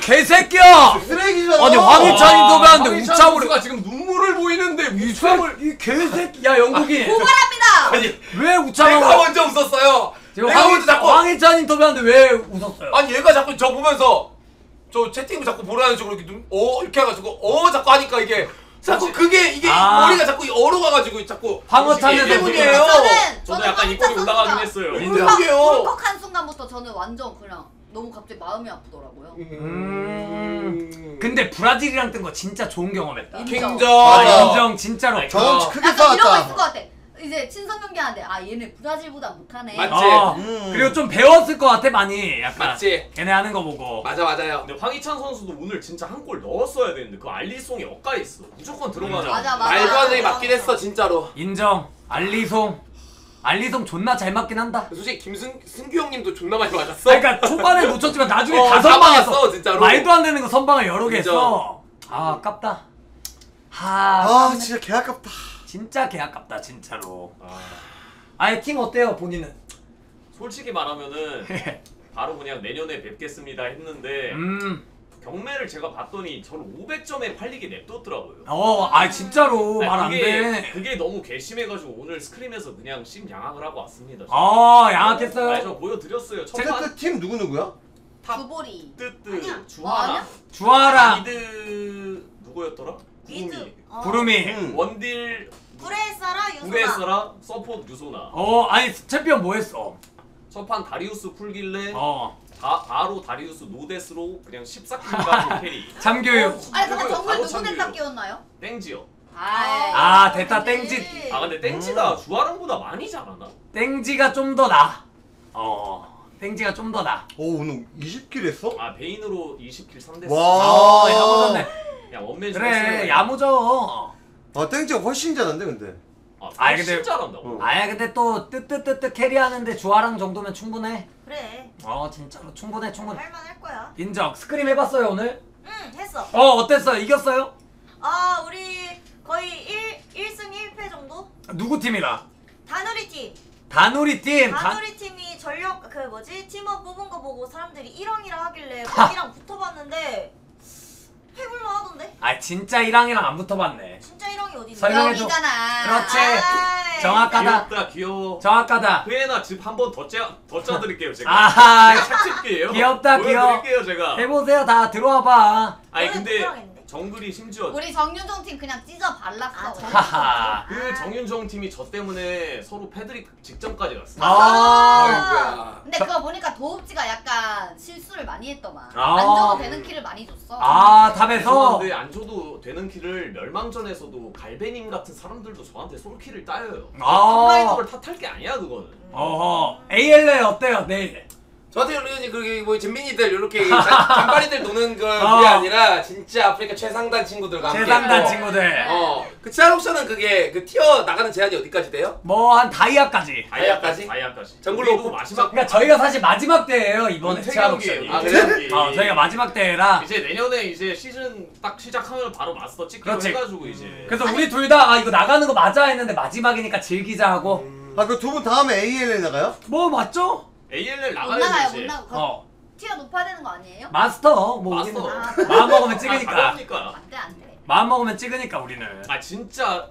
개새끼야! 쓰레기잖아. 아니 황희찬이 도배하는데 황희찬 우참을 선수가 지금 눈물을 보이는데 우참을 이 개새끼 야 영국이 고발합니다. 아니 왜 우참을 내가 먼저 웃었어요. 내가 먼저 자꾸 황희찬이 도배하는데 왜 웃었어요? 아니 얘가 자꾸 저 보면서 저 채팅을 자꾸 보라는 식으로 이렇게 이렇게 해가지고 자꾸 하니까 이게 자꾸 그게 이게 머리가 자꾸 얼어가가지고 자꾸 황희찬에서 때문이에요. 저는 약간 입꼬리 올라가긴 했어요. 울컥한 순간부터 저는 완전 그냥 너무 갑자기 마음이 아프더라고요. 근데 브라질이랑 뜬 거 진짜 좋은 경험했다. 인정. 인정 진짜로. 경험치 크게 약간 이런 거 있을 쌓았다. 것 같아. 이제 친선 경기하는데 얘네 브라질보다 못하네. 맞지? 그리고 좀 배웠을 것 같아 많이. 약간 맞지? 걔네 하는 거 보고. 맞아요. 근데 황희찬 선수도 오늘 진짜 한 골 넣었어야 되는데 그 알리송이 엇가 있어. 무조건 들어가는. 맞아. 말도 안 되게 맞긴 했어 진짜로. 인정. 알리송 존나 잘 맞긴 한다. 솔직히 승규 형님도 존나 많이 맞았어. 그러니까 초반에 놓쳤지만 나중에 다 다 선방했어. 막았어, 진짜로. 말도 안 되는 거 선방을 여러 개 인정. 했어. 아깝다. 진짜 개 아깝다. 진짜 개 아깝다 진짜로. 아예 팀 어때요 본인은? 솔직히 말하면은 바로 그냥 내년에 뵙겠습니다 했는데 경매를 제가 봤더니 저를 500점에 팔리게 냅뒀더라고요. 진짜로 말 안 그게, 돼. 그게 너무 괘씸해가지고 오늘 스크림에서 그냥 심양학을 하고 왔습니다. 양악했어요. 아니 저 보여드렸어요. 체크 팀 누구누구야? 주보리. 뜨뜨 아니야? 주하랑 미드 누구였더라? 미드. 구름이. 원딜 브레사라 유소나. 구베스라 서포트 유소나. 아니 챔피언 뭐 했어? 첫판 다리우스 풀길래 바로 다리우스 노데스로 그냥 14킬까지 캐리. 참교육. 아니 근데 정글 바로 누구 참교육. 냈다 끼웠나요? 땡지요. 됐다 땡지. 근데 땡지가 주아랑보다 많이 잘하나? 땡지가 좀 더 나. 땡지가 좀 더 나. 오늘 20킬 했어? 베인으로 20킬 3대4. 와. 야무졌네. 그냥 원맨 그래 야무져. 땡지가 훨씬 잘한데 근데. 근데 진짜 잘한다고. 근데 또 뜨뜨뜨뜨 캐리하는데 주하랑 정도면 충분해. 그래. 진짜로 충분해. 할만할 거야. 인정. 스크림 해봤어요 오늘? 응 했어. 어땠어요? 이겼어요? 우리 거의 1승 1패 정도? 누구 팀이랑? 다누리 팀. 다누리 팀. 다누리 팀이 전력 팀원 뽑은 거 보고 사람들이 1왕이라 하길래 거기랑 붙어봤는데 해볼만 하던데? 진짜 1왕이랑 안 붙어봤네. 진짜 1왕이 어디 있는 설명해줘. 여기잖아. 그렇지. 정확하다. 귀엽다 귀여워. 정확하다. 회나 집 한 번 더 짜드릴게요 제가. 착즙기예요. 귀엽다 귀여워. 보여드릴게요 제가. 해보세요. 다 들어와봐. 근데 정글이 심지어 우리 정윤종 팀 그냥 찢어 발랐어. 하하. 그 정윤정 팀이 저 때문에 서로 패드립 직전까지 갔어. 아이고야. 근데 그거 보니까 도읍지가 약간 실수를 많이 했더만. 아. 안 줘도 되는 킬을 많이 줬어. 탑에서. 근데 안 줘도 되는 킬을 멸망전에서도 갈베님 같은 사람들도 저한테 솔킬을 따여요. 탑라이더를 탓할 게 아니야 그거는. ALL 어때요 내일? 저한테 그렇게 뭐 잼민이들 이렇게 잔바리들 노는 그게 아니라 진짜 아프리카 최상단 친구들과 함께 최상단 친구들. 그 치아록션은 그게 그 티어 나가는 제한이 어디까지 돼요? 뭐 한 다이아까지. 다이아까지? 정글로 마지막. 그러니까 저희가 사실 마지막 대회예요 이번에 치아록션이. 그래요? 저희가 마지막 대회라. 이제 내년에 이제 시즌 딱 시작하면 바로 마스터 찍기로 해가지고 이제. 그래서 우리 둘 다 이거 나가는 거 맞아 했는데 마지막이니까 즐기자 하고. 그 두 분 다음에 ALL 나가요? 뭐 맞죠? ALL 못 나가야지 나가요, 이제. 못 나가. 티어 높아야 되는 거 아니에요? 마스터 뭐 마스터. 우리는 마음 먹으면 찍으니까. 그러니까. 안 돼. 마음 먹으면 찍으니까 우리는. 진짜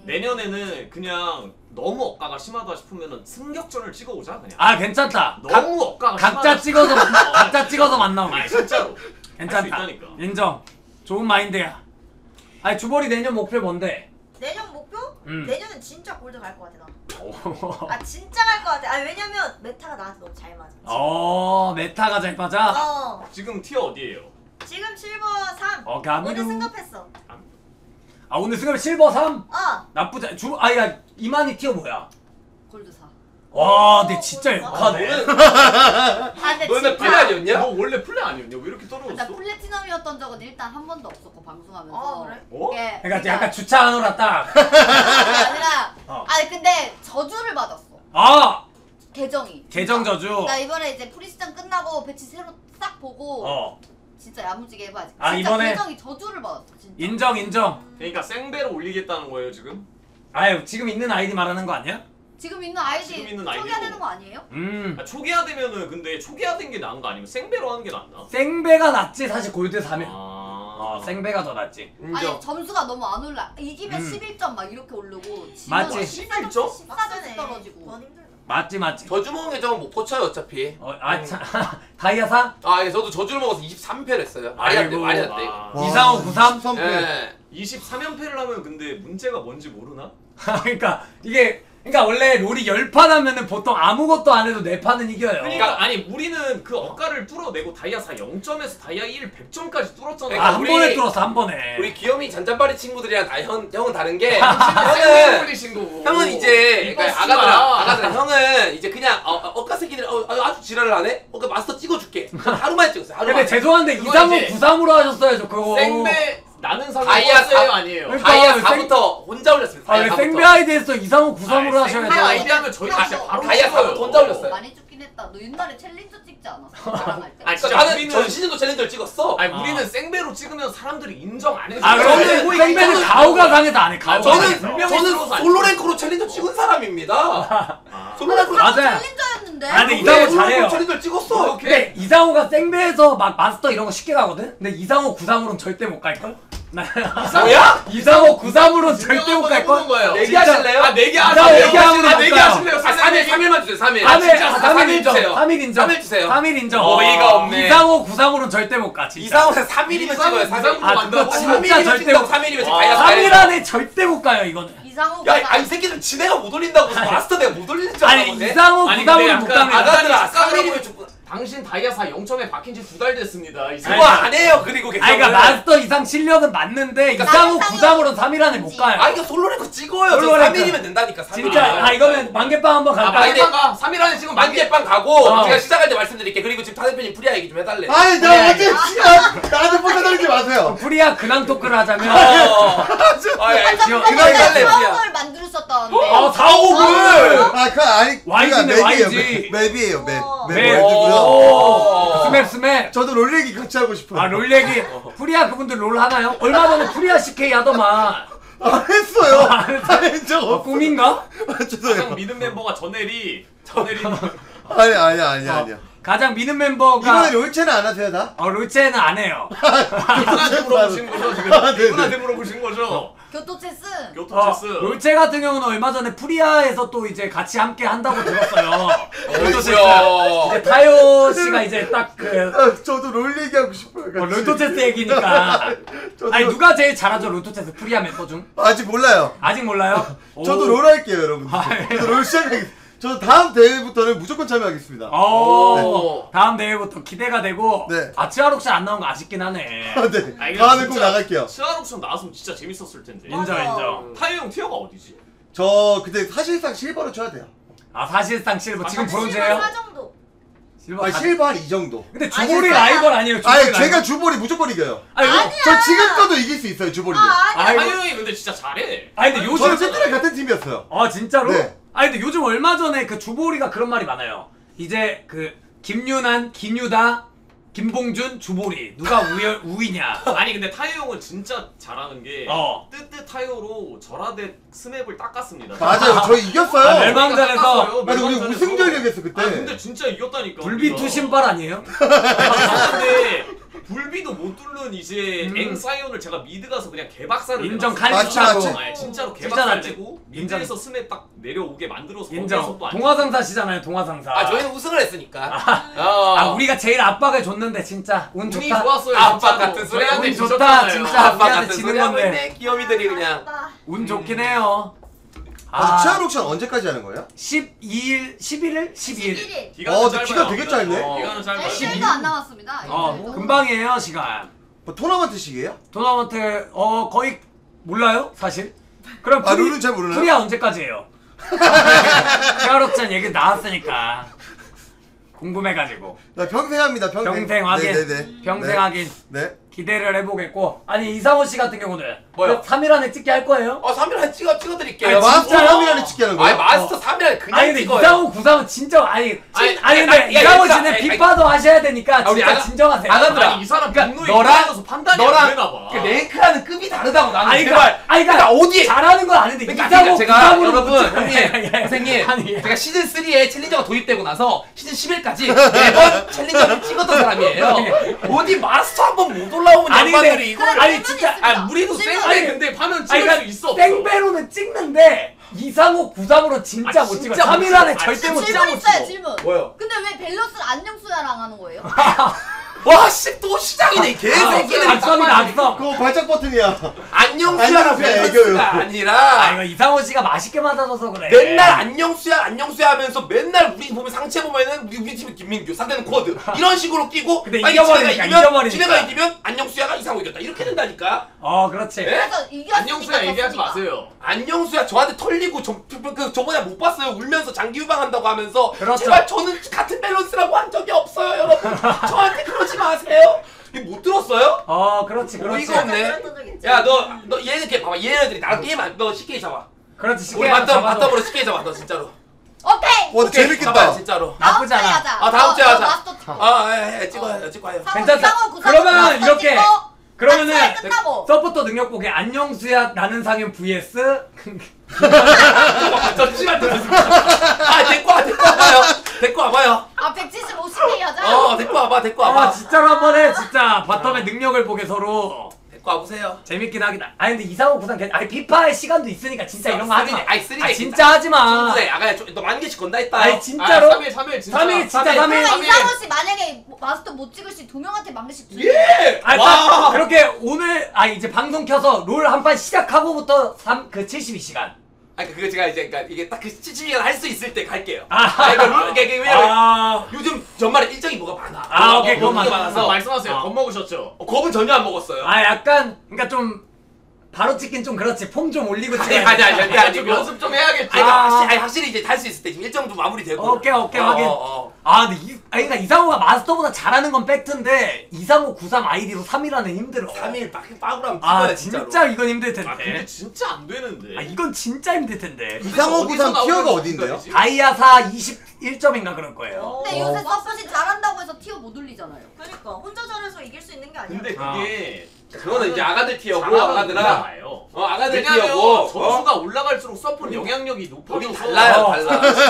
내년에는 그냥 너무 억가가 심하다 싶으면은 승격전을 찍어오자 그냥. 괜찮다. 너무 억가가 각자 찍어서 각자 찍어서 만나고. 진짜로. 괜찮다. 인정. 좋은 마인드야. 주벌이 내년 목표 뭔데? 내년 목표? 내년은 진짜 골드 갈 것 같아 나. 진짜 갈 것 같아. 왜냐면 메타가 나한테 너무 잘 맞아. 메타가 잘 맞아? 지금 티어 어디에요? 지금 실버 3. 가미루. 오늘 승급했어. 오늘 승급 실버 3? 나쁘지 않. 야 이만희 티어 뭐야? 골드 4. 와, 근데 진짜 역하네. 너는 플레 아니었냐? 너 원래 플레 아니었냐? 왜 이렇게 떨어졌어? 나 플래티넘이었던 적은 일단 한 번도 없었고 방송하면서. 그래? 그러니까 약간 주차하느라 딱. 아니라. 근데 저주를 받았어. 계정이. 계정 저주. 나 이번에 이제 프리시즌 끝나고 배치 새로 싹 보고. 진짜 야무지게 해봐야지. 진짜 이번에 계정이 저주를 받았어. 진짜. 인정. 그러니까 생배로 올리겠다는 거예요 지금? 지금 있는 아이디 말하는 거 아니야? 지금 있는 아이디 지금 있는 아이디로. 초기화되는 거 아니에요? 아, 초기화되면은 근데 초기화된 게 나은 거 아니면 생배로 하는 게 낫나? 생배가 낫지 사실 골드 3일. 아. 생배가 더 낫지. 인정. 아니 점수가 너무 안 올라. 이기면 11점 막 이렇게 오르고 맞지. 14점 11점? 14점 떨어지고. 더 힘들다. 맞지. 저주먹은 계정은 못 고쳐요 어차피. 다이아 4? 아 예, 저도 저주를 먹어서 23패를 했어요. 말이 안 돼, 말이 안 돼. 아. 와, 245 93? 13패. 예. 23연패를 하면 근데 문제가 뭔지 모르나? 그러니까 이게 원래 롤이 10판 하면은 보통 아무것도 안 해도 4판은 이겨요. 그러니까 아니 우리는 그 억가를 뚫어내고 다이아 4 0점에서 다이아 1 100점까지 뚫었잖아. 아, 한 우리- 번에 뚫었어 한 번에. 우리 귀염이 잔잔바리 친구들이랑 다 형은 다른 게 생배 형은 올리신 거고. 형은 이제 이거 그러니까 씨발. 아가들아 형은 이제 그냥 억가 새끼들 아주 지랄을 하네. 마스터 찍어줄게. 전 하루만에 찍었어요. 근데 하루만에. 죄송한데 그거 이상호 이제 93으로 하셨어야죠 그거. 생배 나는 사람 다이아 버스예요 사- 아니에요? 그러니까 다이아 생- 4부터 혼자 올렸습니다. 아, 다이아 왜 4부터. 생배 아이디 했어 235 93으로 생배 하셔야죠. 아이디 하면 저희 진짜 바로 다이아 찍어요. 4부터 혼자 올렸어요. 많이 죽긴 했다. 너 옛날에 챌린저 찍지 않았어? 자랑할 때? 아니 그러니까 진짜 나는 우리는 전 시즌도 챌린저를 찍었어. 아니 우리는 생배로 찍으면 사람들이 인정 안 해줘. 아 그러면 저는- 생배는 가오가 강해서 안 해. 가오가 저는 강해서. 저는 솔로 랭크로 챌린저 찍은 사람입니다. 솔로 랭크로 맞아요. 챌린저였는데. 아, 근데 이상호 잘해요. 챌린저 찍었어. 근데 이상호가 생배에서 막 마스터 이런 거 쉽게 가거든? 근데 이상호 93으로는 절대 못 갈걸? 뭐야? 이상호 93으로는 절대 못 갈걸? 거예요. 내기하실래요? 아 내기하세요. 나 얘기하면 아 내기하실래요? 3일만 주세요. 3일. 아, 진짜 3일 인정. 주세요. 3일 인정. 3일 주세요. 3일 인정. 어이가 없네. 이상호 93으로는 절대 못 가. 진짜. 이상호는 3일이면 찍어요. 3일. 아, 그거 진짜 절대 못 가. 3일이면 와, 다이아 3일 안에 절대 못 가요, 이거는. 이상호 야, 아니 이 새끼들 지네가 못 올린다고 마스터 내가 못 올리는 줄 아니, 알았는데. 이상호 아니, 93으로는 못 근데 가면. 약간 아가들아 습관을 3일이면 하고 죽고. 당신 다이아 4 0점에 박힌 지 2달 됐습니다. 이 그거 안 해요. 그리고 아니, 그러니까 마스터 이상 실력은 맞는데 이상호 93으로는 3일 안에 못 가요. 아 이거 솔로 랭크 찍어요. 저 솔로 랭크. 3일이면 된다니까. 3일. 진짜, 아, 이거면 만개빵 한번 아 갈까요? 만개빵 가. 3일 안에 지금 만개빵 가고 어. 제가 시작할 때 말씀드릴게. 그리고 지금 타 대표님 프리아 얘기 좀 해달래. 아니 나 어제 시간 나한테 뻗어다니지 마세요. 프리야 근황 토크를 하자면. 지금 그날 그날 해달래 프리아. 사옥을 만들었었다는데. 아, 4억을! 아 그 아니 YG네, YG. 맵이에요 맵. 맵 맵. 월드고요. 오. 스맵. 저도 롤 얘기 같이 하고 싶어요. 아, 롤 얘기. 프리야 그분들 롤 하나요? 얼마 전에 프리야 CK 하더만. 안 했어요. 안 했어요? 안적 없어. 꿈인가? 아, 가장 죄송해요. 믿는 멤버가 전혜리. 아니야. 가장 믿는 멤버가 이번에 롤체는 안 하세요 다? 롤체는 안 해요. 이분한테 물어보신 거죠 지금? 아, 네네. 이분한테 물어보신 거죠? 교토체스. 교토체스. 롤체 같은 경우는 얼마 전에 프리아에서 또 이제 같이 함께 한다고 들었어요. 어이구야. 이제 타요 씨가 이제 딱그 아, 저도 롤 얘기하고 싶어요. 같이. 롤토체스 얘기니까. 저도 아니 누가 제일 잘하죠 롤토체스 프리아 멤버 중? 아직 몰라요. 아직 몰라요? 저도 오. 롤 할게요, 여러분. 아, 저도 롤 시작하겠습니다. 저도 다음 대회부터는 무조건 참여하겠습니다. 오. 다음 대회부터 기대가 되고. 네. 아츠아록션 안 나온 거 아쉽긴 하네. 아, 네. 아니, 다음에 꼭 진짜 나갈게요. 시아록션 나왔으면 진짜 재밌었을 텐데. 인정 인정. 타이어 형 티어가 어디지? 저 근데 사실상 실버로 쳐야 돼요. 아 사실상 실버 지금 아, 브론즈예요? 4 정도. 실버 아, 다- 실버 한 이 정도. 근데 주볼이 아니, 라이벌 아니에요? 주볼이 아니, 라이벌? 제가 주볼이 무조건 이겨요. 아니, 저 지금 거도 이길 수 있어요, 주볼이. 아니야. 아이고. 타이어 형이 근데 진짜 잘해. 아니 근데 저는 요즘 세트랑 같은 팀이었어요. 아 진짜로? 네. 아니 근데 요즘 얼마 전에 그 주보리가 그런 말이 많아요. 이제 그 김윤한, 김유다, 김봉준, 주보리 누가 우위냐? 아니 근데 타이어 형은 진짜 잘하는 게 어. 뜨뜻 타이어로 절하대 스맵을 닦았습니다. 맞아요, 저희 이겼어요. 아, 멸망전에서 닦았어요, 맞아, 우리 멸망전에서. 우승 전력이었어 그때. 아 근데 진짜 이겼다니까. 불비투 신발 아니에요? 근데 불비도 못 뚫는 이제 음. 앵사이온을 제가 미드 가서 그냥 개박살을 인정 내놨어요. 맞지, 칼리차고 맞지. 아니, 진짜로 진짜 개박살 낫지. 내고 인정. 미드에서 스맵 딱 내려오게 만들어서 거기에서 인정. 또 안- 동화상사시잖아요, 동화상사. 아 저희는 우승을 했으니까. 아, 우리가 제일 압박을 줬는데 진짜 운 운이 좋다. 좋았어요. 압박 진짜로. 같은 소리 저희한테 운 좋다, 지셨잖아요. 진짜. 아빠 우리한테 같은 지는 소리 하고 건데. 있네. 귀요미들이 그냥. 운 좋긴 해요. 아, 치아 록션 언제까지 하는 거예요? 12일, 11일, 12일. 11일. 기간은 근데 짧아요. 기간 되게 짧네. 기간은 짧아요. 1일도 안 남았습니다. 금방이에요 시간. 뭐 토너먼트식이에요? 토너먼트 거의 몰라요 사실. 그럼 아, 룰은 잘 모르나요? 프리야 언제까지예요? 치아록찬 얘기 나왔으니까 궁금해가지고 나 평생 합니다, 평생. 평생 확인. 네네네. 평생 네. 확인 네. 기대를 해보겠고. 아니 이상호 씨 같은 경우는 뭐요? 3일 안에 찍게 할 거예요? 3일 안에 찍어드릴게요. 아니, 마스터 진짜요? 3일 안에 찍게 하는 거예요? 마스터 3일 안에 그냥 아니 근데 찍어요. 이상호 구상은 진짜 아니 아니, 근데 아니, 이상호 그러니까, 씨는 아니, 빅파도 하셔야 되니까 우리 진짜 아가- 진정하세요. 아가들아. 아니 이 사람 그러니까 너랑 판단이 안 되나 봐. 그 랭크라는 급이 다르다고 나는. 아니 제발. 그러니까 어디 잘하는 건 아는데 그러니까 이상호 제가 부담으로 여러분 붙여. 형님 선생님 아니, 예. 제가 시즌 3에 챌린저가 도입되고 나서 시즌 11까지 매번 챌린저를 찍었던 사람이에요. 어디 마스터 한 번 못 올라오면 아니, 양반들이 근데- 이걸 아니 진짜 아 우리도 실망. 쌩쌩 근데 파면 아니, 찍을 수 그러니까 있어. 땡배로는 찍는데 이상호 93으로 진짜 못 찍어. 진짜 못 3일 찍어. 안에 아, 절대 못 진짜 찍어. 질문 못 찍어. 있어요 질문. 뭐요? 근데 왜 밸런스를 안녕수야랑 하는 거예요? 와씨 또 시작이네 이 개새끼들이. 낙성이다 낙성. 그거 발작 버튼이야. 안녕수야랑 안녕수야, 애교요. 밸런스가 아 아니라 이거 이상호 씨가 맛있게 맞아줘서 그래. 맨날 안녕수야 하면서 맨날 우리 보면 상체 보면은 우리 팀은 김민규 상대는 코드 이런 식으로 끼고 근데 만약에 이겨버리니까, 이겨버리니까. 지네가 이기면 안녕수야가 이상호 이겼다 이렇게 된다니까. 그렇지. 예? 그래서 이겼으니까 안녕수야 얘기하지 졌으니까. 마세요. 안녕수야 저한테 털리고 저번에 못 봤어요. 울면서 장기 유방한다고 하면서 그렇죠. 제발 저는 같은 밸런스라고 한 적이 없어요 여러분. 저한테 그러지 마세요. 이거 못 들었어요? 그렇지 그렇지. 어이가 없네. 그랬던 적 있지. 야 너 얘네들 봐봐 얘네들이 나랑 게임 너 CK 잡아. 그렇지. 우리 맞다보로 CK 잡아 너 진짜로. 오케이. 와, 오케이, 재밌겠다. 잡아요, 진짜로. 나쁘지 다음 주에 않아. 하자. 아, 다음 주에 너 하자. 마스터 찍고. 찍어요 찍어요. 괜찮다. 상호 구상 그러면 마스터 이렇게. 찍고, 그러면은 박스에 끝나고. 서포터 능력 보기 안녕수야 나는 상현 vs 잠시만 데리고 와봐요. 데리고 와봐요. 아 175cm 하자. 데리고 와봐. 진짜로 한번 해 진짜 바텀의 능력을 보게 서로 데리고 와보세요. 재밌긴 하긴 아니 근데 이상호 구상 아니 피파의 시간도 있으니까 진짜 이런 거 하지마. 아니, 쓰리네. 진짜 하지마. 충분해. 아가 너 10,000개씩 건다 했다. 아니 진짜로 3일 진짜. 3일 진짜 3일. 그러면 이상호 씨 만약에 마스터 못 찍을 시 2명한테 망개씩 주세요. 예. 아니 와. 딱 그렇게 오늘 이제 방송 켜서 롤 한 판 시작하고부터 72시간. 아니 그거 제가 이제 그러니까 이게 딱 그 70시간 할 수 있을 때 갈게요. 아. 이게 왜냐면 요즘 연말에 일정이 뭐가 많아. 오케이, 그건 먹는 게 맞아. 많아서 말씀하세요. 겁 먹으셨죠? 겁은 전혀 안 먹었어요. 약간 그러니까 좀 바로 찍긴 좀 그렇지. 폼 좀 올리고 찍어야지. 아니 좀 아니고. 연습 좀 해야겠죠. 확실히 이제 할 수 있을 때 지금 일정도 마무리되고. 오케이 확인. 근데 그러니까 이상호가 마스터보다 잘하는 건 팩트인데 이상호 93 아이디로 3이라는 힘들어. 3일 빠꾸라면 찍어야 진짜로. 진짜 이건 힘들 텐데. 근데 진짜 안 되는데. 이건 진짜 힘들 텐데. 이상호 구상 티어가 어딘데요? 다이아사 21점인가 그럴 거예요. 근데 요새 서폿이 잘한다고 해서 티어 못 올리잖아요. 그러니까 혼자 잘해서 이길 수 있는 게 아니야. 근데 그게 그거는 이제 아가들 티어고 잘하면 아가들아. 올라가요. 아가들 왜냐면 티어고. 점수가 올라갈수록 서폿 영향력이 높아져서 달라요.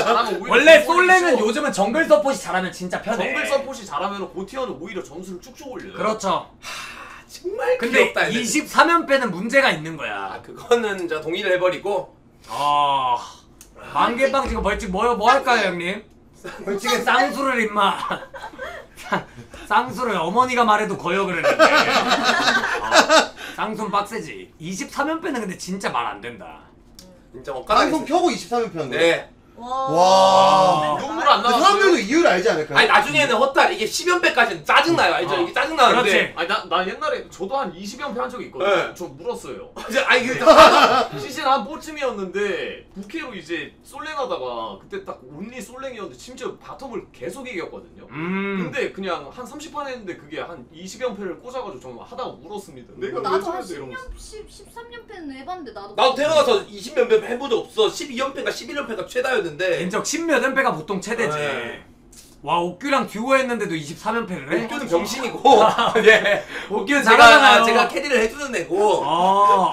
잘하면 오히려 원래 좀 솔레는 올리죠. 요즘은 정글 서폿이 잘하면 진짜 편해. 정글 서폿이 잘하면 고티어는 오히려 점수를 쭉쭉 올려요. 그렇죠. 정말 근데 귀엽다. 얘네들. 23연패는 문제가 있는 거야. 그거는 저 동의를 해버리고. 만개빵 지금 벌칙 뭐 할까요 형님? 벌칙에 쌍수를 임마. 쌍수를 어머니가 말해도 거역을 했는데. 쌍수는 빡세지. 23연패는 근데 진짜 말 안 된다. 진짜 엇가닥이 방송 켜고 23편. 네. 와. 용물 안 근데 나왔어요? 사람들도 이유를 알지 않을까요? 아니 나중에는 헛달 이게 10연패까지는 짜증나요. 알죠? 이게 짜증나는데. 그렇지. 아니 나 옛날에 저도 한 20연패 한 적이 있거든요. 네. 저 물었어요. 아니 그 시즌 한 뽀쯤이었는데 부캐로 이제 솔랭하다가 그때 딱 온리 솔랭이었는데 심지어 바텀을 계속 이겼거든요. 근데 그냥 한 30판 했는데 그게 한 20연패를 꽂아가지고 좀 하다가 울었습니다. 내가 왜 나도 한 저랬어 이러면서. 13연패는 해봤는데 나도 나도 태어나서 20연패 해본 적 없어. 12연패가 11연패가 최다였는데. 인적 10몇 연패가 보통 최대지. 네. 와 옥규랑 듀오 했는데도 23연패를 해? 옥규는 병신이고. 예. 옥규는 잘하잖아요. 제가 캐리를 해주는 애고.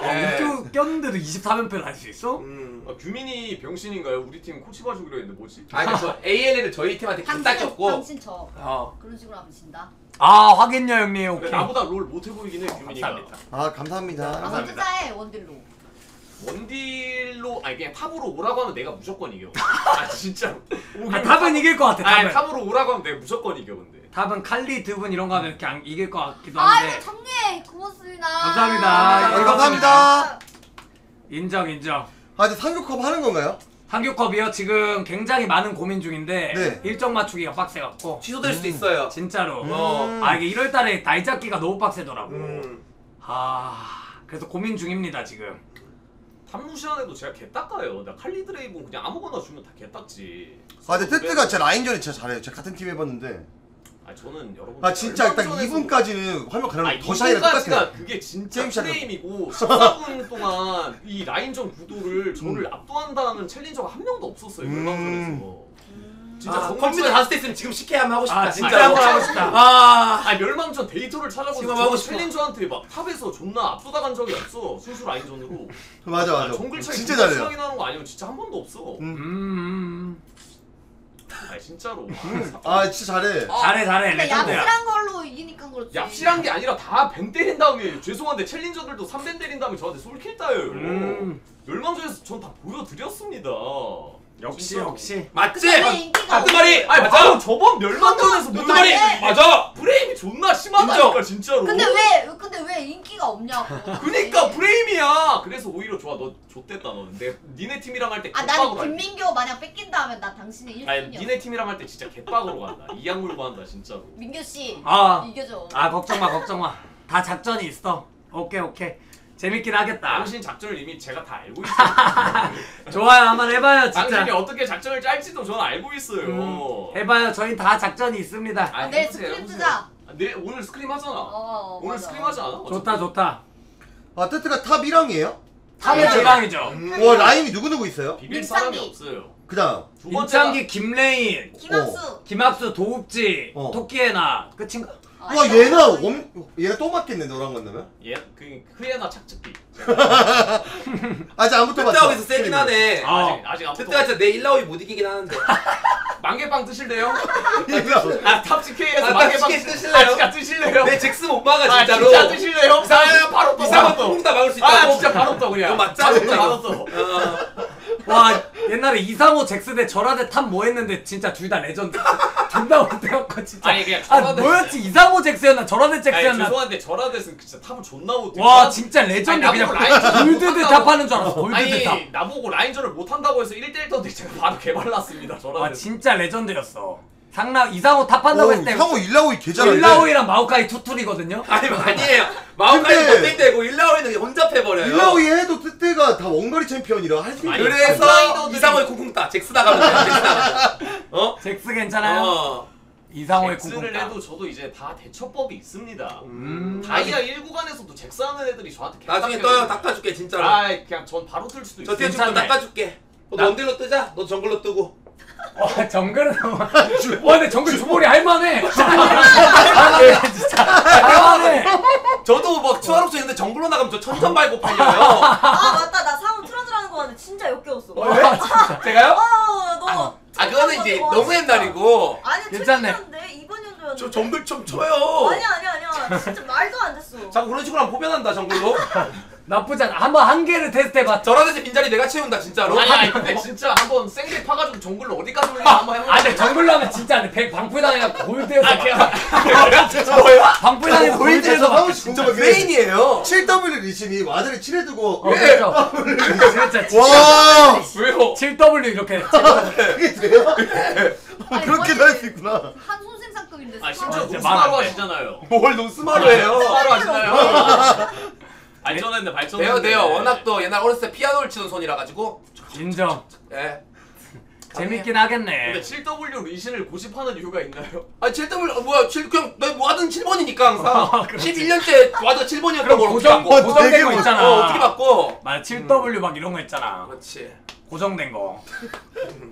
네. 옥규 꼈는데도 23연패를 할 수 있어? 아, 규민이 병신인가요? 우리 팀 코치 봐주기로 했는데 뭐지? 아니 저 ALL을 저희 팀한테 딱 꼈고. 당신 저 어. 그런 식으로 하면 진다. 확인요 형님. 근데 오케이. 나보다 롤 못해 보이긴 해 규민이가. 감사합니다. 아, 감사합니다. 먼저 짜해 원딜로. 원딜로 아니 그냥 탑으로 오라고 하면 내가 무조건 이겨. 아 진짜로. 탑은 이길 것 같아. 아니 탑은. 탑으로 오라고 하면 내가 무조건 이겨 근데. 탑은 칼리 드분 이런 거 하면 그냥 이길 것 같기도 아이고 한데. 정리해 고맙습니다. 감사합니다. 네, 감사합니다. 인정. 이제 상교컵 하는 건가요? 한교컵이요 지금 굉장히 많은 고민 중인데 네. 일정 맞추기가 빡세갖고 취소될 수도 있어요. 진짜로. 음. 이게 1월달에 날 잡기가 너무 빡세더라고. 음. 그래서 고민 중입니다 지금. 탑루시안에도 제가 개 닦아요. 나 칼리 드레이븐 그냥 아무거나 주면 다 개 닦지. 근데 테트가 제 라인전이 진짜 잘해요. 제가 같은 팀 해봤는데. 아 저는 여러분. 진짜 딱 2분까지는 화면 가려면 더 샤이랑 똑같아요. 2분까지가 그게 진짜 게임 시작해서. 프레임이고 14분 동안 이 라인전 구도를 저를 압도한다는 챌린저가 한 명도 없었어요. 열방전에서. 진짜 정글 컴퓨터 차이- 다섯 대 있으면 지금 식혜 한번 하고 싶다. 진짜 진짜로. 한번 하고 싶다. 아. 아니 멸망전 데이터를 찾아보서 지금 저 하고 싶어. 챌린저한테 막 탑에서 존나 압도당한 적이 없어. 순수 라인전으로. 맞아 맞아. 정글 차이 진짜 진짜 잘해요. 심하게 나는 거 아니면 진짜 한 번도 없어. 아니 진짜로. 아 진짜 잘해. 잘해 근데 레전드야. 얍실한 걸로 이기니까 그렇지. 얍실한 게 아니라 다 벤 때린 다음에 죄송한데 챌린저들도 3벤 때린 다음에 저한테 솔킬 따요. 멸망전에서 전 다 보여드렸습니다. 역시 진짜로. 역시. 맞지? 근데 왜 인기가 같은 말이. 아니 맞아. 바로 저번 멸망전에서 맞아. 같은 말이. 맞아. 맞아. 브레임이 존나 심하다니까 진짜로. 근데 왜 인기가 없냐고. 그니까 브레임이야. 그래서 오히려 좋아. 너 좆됐다 너. 니네 팀이랑 할 때 아 개빡으로 나는 할 때. 김민교 만약 뺏긴다 하면 나 당신의 아니 1순위야. 니네 팀이랑 할 때 진짜 개빡으로 간다. 이악 물고 한다 진짜로. 민규 씨 아. 이겨줘. 아 걱정 마. 다 작전이 있어. 오케이. 재밌긴 하겠다. 당신 작전을 이미 제가 다 알고 있어요. 좋아요. 한번 해봐요 당신이 진짜. 어떻게 작전을 짤지도 저는 알고 있어요. 해봐요. 저희 다 작전이 있습니다. 아, 내일 해보세요, 스크림 해보세요. 뜨자. 아, 내일 오늘 스크림 하잖아. 오늘 맞아. 스크림 하지 않아? 좋다. 아 뜨뜨가 탑 1항이에요? 탑의 대강이죠. 와 라인이 누구 있어요? 비빌 사람이 민창기. 없어요. 그냥 두 번째가 임창기, 김레인, 김학수. 김학수, 도읍지, 어. 토끼에나 끝인가? 와 얘가 또 맞겠네 너랑 만나면? 그 흐에나 착즙기. 아직 안 붙어봤어. 그때하고 있어 세긴 하네. 아. 아직 안 그때가 진짜 내 1라운드 못 이기긴 하는데. 만개빵 뜨실래요? 이거. 아 탑CK에서 아, 만개빵 탑CK 뜨실래요? 진짜 뜨실래요? 내 잭스 못 막아 아 진짜로. 진짜 뜨실래요? 아 바로 떠 이상한 바로 떠. 뽕다 막을 수 있다고. 아 진짜 바로 떠 그냥. 이거 맞자, 바로 떠 진짜 바로 이거. 떠. 와 옛날에 이상호 잭스 대 절하대 탑 뭐 했는데 진짜 둘 다 레전드. 존나 못해갖고 진짜. 아니, 그냥 아 절하대- 뭐였지? 이상호 잭스였나 절하대 아니 잭스였나? 죄송한데 저라데스는 진짜 탑을 존나 못해. 와 진짜 레전드. 아니, 그냥 나보고 라인전 골드드 못한다고. 탑하는 줄 알았어. 골드드 아니 탑. 나보고 라인전을 못한다고 해서 1대1 떴는데 제가 바로 개발랐습니다. 와 저라데스. 진짜 레전드였어. 이상호 탑한다고 했을 때 형우 일라오이 개잘하는데. 일라오이랑 마오카이 투툴이거든요. 아니 아니에요. 마음까지 근데- 못땡되고 1라운드는 혼자 패버려요. 일라오이 해도 뜨뜨가 다 원거리 챔피언이라 할 수 있는. 아니, 그래서 라이더들이- 이상호의 쿵쿵 따. 잭스 나가면 돼. 잭스 나가. 어? 잭스 괜찮아요? 어. 이상호의 잭스를 쿵쿵 해도 저도 이제 다 대처법이 있습니다. 음. 다이아 1구간에서도 잭스하는 애들이 저한테 나중에 개빡해요. 떠요. 닦아줄게 진짜로. 아 그냥 전 바로 틀 수도 저 있어요. 뒤에 좀 괜찮네. 닦아줄게. 너 원딜로 뜨자. 너 정글로 뜨고. 정글은 와 근데 정글 주볼이 할만해. 할만해 진짜. 할만해. 저도 막 추하롭서 있는데 정글로 나가면 저 천천 발고 팔려요. 아 맞다 나 상호 틀어주라는 거 같는데 진짜 역겨웠어. 와 진짜. 제가요? 너. 아 그거는 이제 와, 너무 진짜. 옛날이고. 아니 괜찮네. 최근인데 이번 연도였는데. 저 정글 좀 쳐요. 아니야 진짜 말도 안 됐어. 자꾸 그런 식으로 하면 포변한다 정글로. 나쁘지 않아. 한번 한 개를 테스트해봐. 저라든지 빈자리 내가 채운다 진짜로. 아니 근데 진짜 한번 생대 파가지고 정글로 어디까지 올리나 한번 해보자. 아 근데 정글로 하면 진짜 안돼. 100 방풀당해갖고 골드에서 뭐야? 방풀당해서 골드에서 막. 상우 씨 진짜 궁금한 게 메인이에요. 7W 리신이 와드를 칠해두고 그렇죠. 진짜 와 왜요? 7W 이렇게. 그게 돼요? 아니, 그렇게도 할 수 있구나. 한 손생상급인데. 아 심지어 진짜 노스마로 말안 돼. 하시잖아요. 뭘 노스마로 해요? 노스마로 하시나요? 발전했네 발전했네. 돼요. 워낙 또 옛날 어렸을 때 피아노를 치던 손이라 가지고. 인정. 예. 재밌긴 근데 하겠네. 7W 리신을 고집하는 이유가 있나요? 아 7W 뭐야 7 그냥 너 와드는 7번이니까 항상. 그렇지. 11년째 와드가 7번이었던 그럼 걸 어떻게 고정 바꿔? 고정된 되게 거 있잖아. 어떻게 바꿔? 맞아 7W 막 이런 거 있잖아. 그렇지. 고정된 거.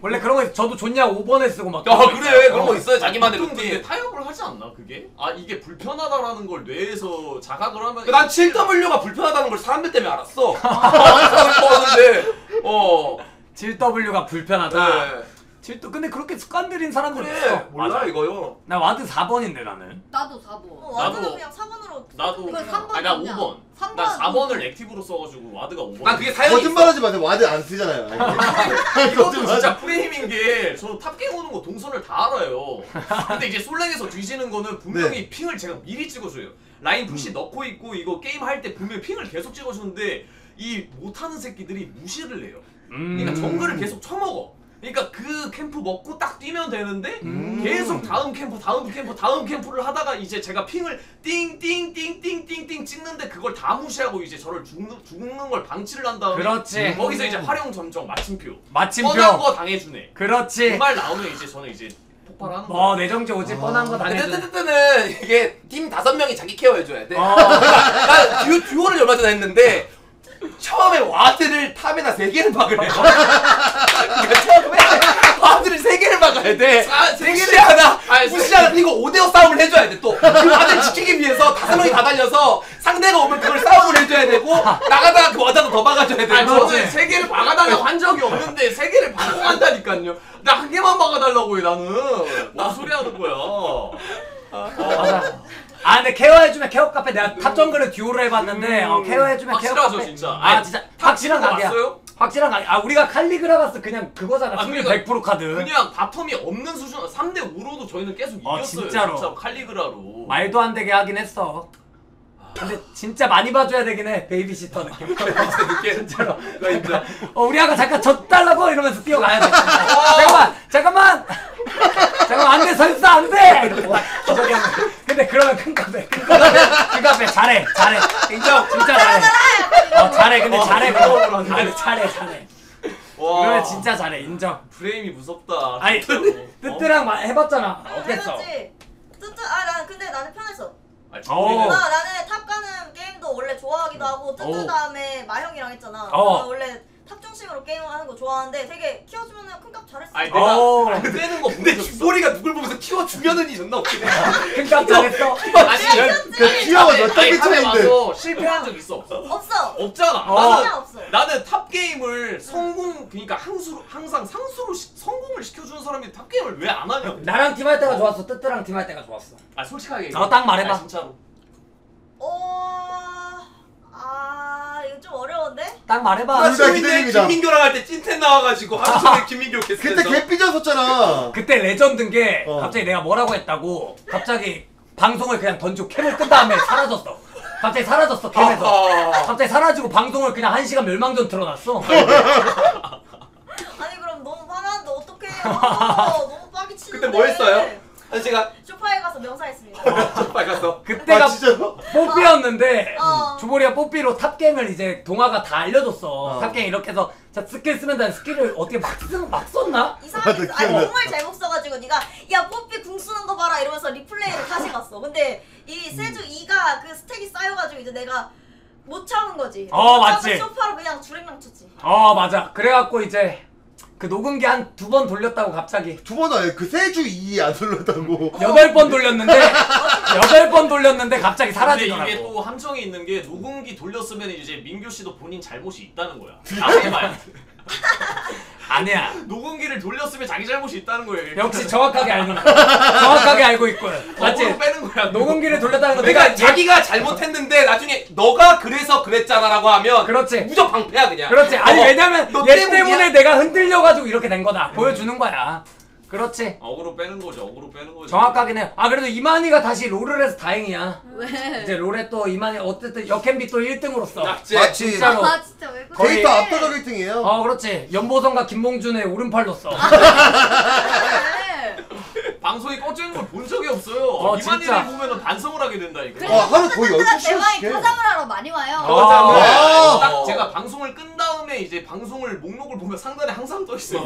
원래 그런 거 저도 좋냐 5번에 쓰고 막. 아 그래 그런 거 있어요 자기만의 보통 근데 루틴. 타협을 하지 않나 그게? 아 이게 불편하다라는 걸 뇌에서 자각을 하면 난 7W가 불편하다는 걸 사람들 때문에 알았어. 알았는데 7W가 불편하다. 네. 7도 근데 그렇게 습관들인 사람들 그래 있어. 몰라 맞아. 이거요. 나 와드 4번인데 나는. 나도 4번. 와드는 나도- 그냥 3번으로. 나도 이거 3번 아니 나 그냥. 5번 3번 난 4번을 액티브로 써가지고 와드가 5번 난 그게 사연이 있어. 거짓말하지 마세요. 와드 안 쓰잖아요. 이것도 진짜 프레임인 게 저 탑갱 오는 거 동선을 다 알아요. 근데 이제 솔랭에서 뒤지는 거는 분명히 핑을 제가 미리 찍어줘요. 라인 푸시 넣고 있고 이거 게임 할 때 분명히 핑을 계속 찍어주는데 이 못하는 새끼들이 무시를 해요. 그러니까 정글을 계속 쳐먹어. 그러니까 그 캠프 먹고 딱 뛰면 되는데 계속 다음 캠프를 하다가 이제 제가 핑을 띵띵띵띵띵띵 찍는데 그걸 다 무시하고 이제 저를 죽는 걸 방치를 한 다음에 그렇지. 거기서 이제 활용 점정 마침표 마침표. 뻔한 거 당해주네. 그렇지. 그 말 나오면 이제 저는 이제 폭발하는 거. 내정지 오지 뻔한 거 당해줘. 뜨뜨뜨는 이게 팀 5명이 자기 케어해줘야 돼. 어. 난 듀오를 얼마 전에 했는데 처음에 와드를 탑에다 3개를 박으래요. 그러니까 처음에 와드를 3개를 막아야 돼. 세 무시 개를- 하나, 아니, 무시 하나. 이거 5대5 싸움을 해줘야 돼 또. 그 와드를 지키기 위해서 5명이 다 달려서 상대가 오면 그걸 싸움을 해줘야 되고 나가다가 그 와드도 더 막아줘야 아니 되고. 저는 세 개를 박아달라고 한 적이 없는데 세 개를 받고 간다니까요. 나 한 개만 박아달라고 해 나는. 뭔 소리 하는 거야. 맞아. 아 근데 케어해주면 케어 카페 내가 탑 정글을 듀오를 해봤는데 케어해주면 케어 확실하죠 카페 진짜. 아 진짜 확실한 거 각이야. 봤어요? 확실한 각이야. 아 우리가 칼리그라가스 그냥 그거잖아. 아, 승률 그러니까 100% 카드. 그냥 바텀이 없는 수준 3대 5로도 저희는 계속 이겼어요. 진짜로. 칼리그라로. 말도 안 되게 하긴 했어. 근데 진짜 많이 봐줘야 되긴 해. 베이비시터 느낌. 진짜로. 우리 아가 잠깐 젖달라고 이러면서 뛰어가야 돼. 잠깐만. 안돼 설사 안돼. 이러고 기적이 한 거. 근데 그러면 큰 카페 잘해. 인정. 진짜 잘해. 잘해. 근데 잘해. 근데 잘해. 와. 그러면 진짜 잘해. 인정. 프레임이 무섭다. 아니 뜨뜨랑 해봤잖아. 어땠어? 해봤지. 난 근데 나는 편했어. 어. 나는 탑 가는 게임도 원래 좋아하기도 하고 뜨뜨 다음에 마형이랑 했잖아. 어. 나는 원래 탑 중심으로 게임하는 거 좋아하는데 되게 키워주면은 큰값 잘했어. 아니 어. 내가 빼는 거 근데 본 적 있어. 주보리가 누굴 보면서 키워주면은이 존나 웃기네. 큰값 잘했어. 그 티어가 몇 단계 탑에 차이인데. 와서 실패한 적 있어 없어? 없어. 없잖아. 진짜 없어. 나는 탑 게임을 그러니까 항상 상수로 성공을 시켜주는 사람이 탑 게임을 왜 안 하냐? 나랑 팀할 때가 좋았어. 뜨뜨랑 팀할 때가 좋았어. 아 솔직하게. 딱 말해봐. 아, 진짜로. 이거 좀 어려운데? 딱 말해봐. 둘다 수민이 기대입니다. 김민교랑 할 때 찐텐 나와가지고 하루 종일 김민교 그때 캐스트에서 개 삐졌었잖아. 그때 레전드인 게 어. 갑자기 내가 뭐라고 했다고 갑자기 방송을 그냥 던지고 캠을 끈 다음에 사라졌어. 갑자기 사라졌어 캠에서. 갑자기 사라지고 방송을 그냥 1시간 멸망전 틀어놨어. 아니 그럼 너무 화나는데 어떡해요. 너무 빡이 치는데. 그때 뭐 했어요? 한 시간 쇼파에 가서 명사했습니다. 빨갔어. 그때가 진짜로? 뽀삐였는데 어. 주보리가 뽀삐로 탑갱을 이제 동아가 다 알려줬어. 어. 탑갱 이렇게 해서 자 스킬 쓰면 되는 스킬을 어떻게 막 썼나? 이상하게 맞아, 아니 기억나. 정말 잘못 써가지고 네가 야 뽀삐 궁 쓰는 거 봐라 이러면서 리플레이를 다시 갔어. 근데 이 세주 2가 그 스택이 쌓여가지고 이제 내가 못 참은 거지. 못 맞지. 참은 쇼파로 그냥 주랭랑 쳤지. 맞아. 그래갖고 이제 그 녹음기 한 2번 돌렸다고 갑자기 두 번 아니야. 그 세주 2 안 눌렀다고. 8번 돌렸는데 8번 돌렸는데 갑자기 근데 사라지더라고. 이게 또 함정이 있는 게 녹음기 돌렸으면 이제 민규 씨도 본인 잘못이 있다는 거야. 나중에 봐야 돼. 아니야. 녹음기를 돌렸으면 자기 잘못이 있다는 거예요. 역시 정확하게 알고 있군. 맞지? 거꾸로 빼는 거야. 녹음기를 돌렸다는 거 그러니까 내가 자기가 잘못했는데 나중에 너가 그래서 그랬잖아라고 하면 그렇지. 무조건 방패야 그냥. 그렇지. 아니 왜냐면 너 얘 때문이야? 때문에 내가 흔들려가지고 이렇게 된 거다. 보여주는 거야. 그렇지. 어그로 빼는 거죠. 정확하긴 해요. 그래도 이만희가 다시 롤을 해서 다행이야. 왜? 이제 롤에 또 이만희 어쨌든 역캠비 또 1등으로서. 맞지? 맞지. 진짜로. 아 진짜 왜 그래? 거의- 데이터 압도적 1등이에요. 그렇지. 연보성과 김봉준의 오른팔로서. 왜? 방송이 꺼져 있는 걸 본 적이 없어요. 진짜. 이만희를 보면은 반성을 하게 된다 이거. 그래. 하루 거의 뜨뜨가 12시간씩 대만이 해. 가장을 하러 많이 와요. 아. 딱 제가 방송을 끈 다음에 이제 방송을 목록을 보면 상단에 항상 떠 있어요.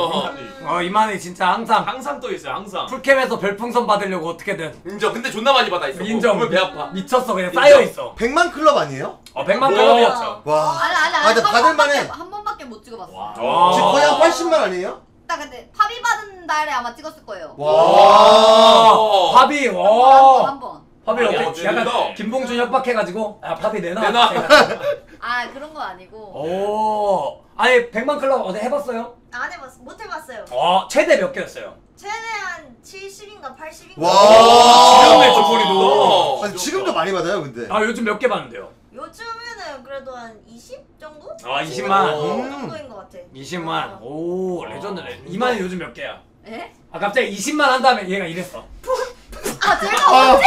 이만희. 이만희 진짜 항상 항상 떠 있어요. 항상. 풀캠에서 별풍선 받으려고 어떻게든 인정. 근데 존나 많이 받아 있어. 인정. 보면 배 아파. 미쳤어. 그냥 쌓여있어. 100만 클럽 아니에요? 100만 와. 클럽이었죠. 와. 아니 근데 받을만해. 한 번밖에 못 찍어봤어. 와. 지금 거의 한 80만 아니에요? 딱 근데 팝이 받은 달에 아마 찍었을 거예요. 와. 팝이 한 번. 팝이 아니, 어떻게 약간 어쨌든. 김봉준 협박해가지고 팝이 내놔. 내놔. 아 그런 거 아니고. 아니 100만 클럽 어디 해봤어요? 안 해봤어. 못 해봤어요. 최대 몇 개였어요? 최대한 70인가 80인가. 와. 지금의 주보리도. 아니, 지금도 많이 받아요, 근데. 요즘 몇 개 받는데요? 요즘에는 그래도 한 20 정도? 20만. 그 정도인 것 같아. 20만. 오 레전드네. 이만희 요즘 몇 개야? 에? 갑자기 20만 한 다음에 얘가 이랬어. 아 제가 아,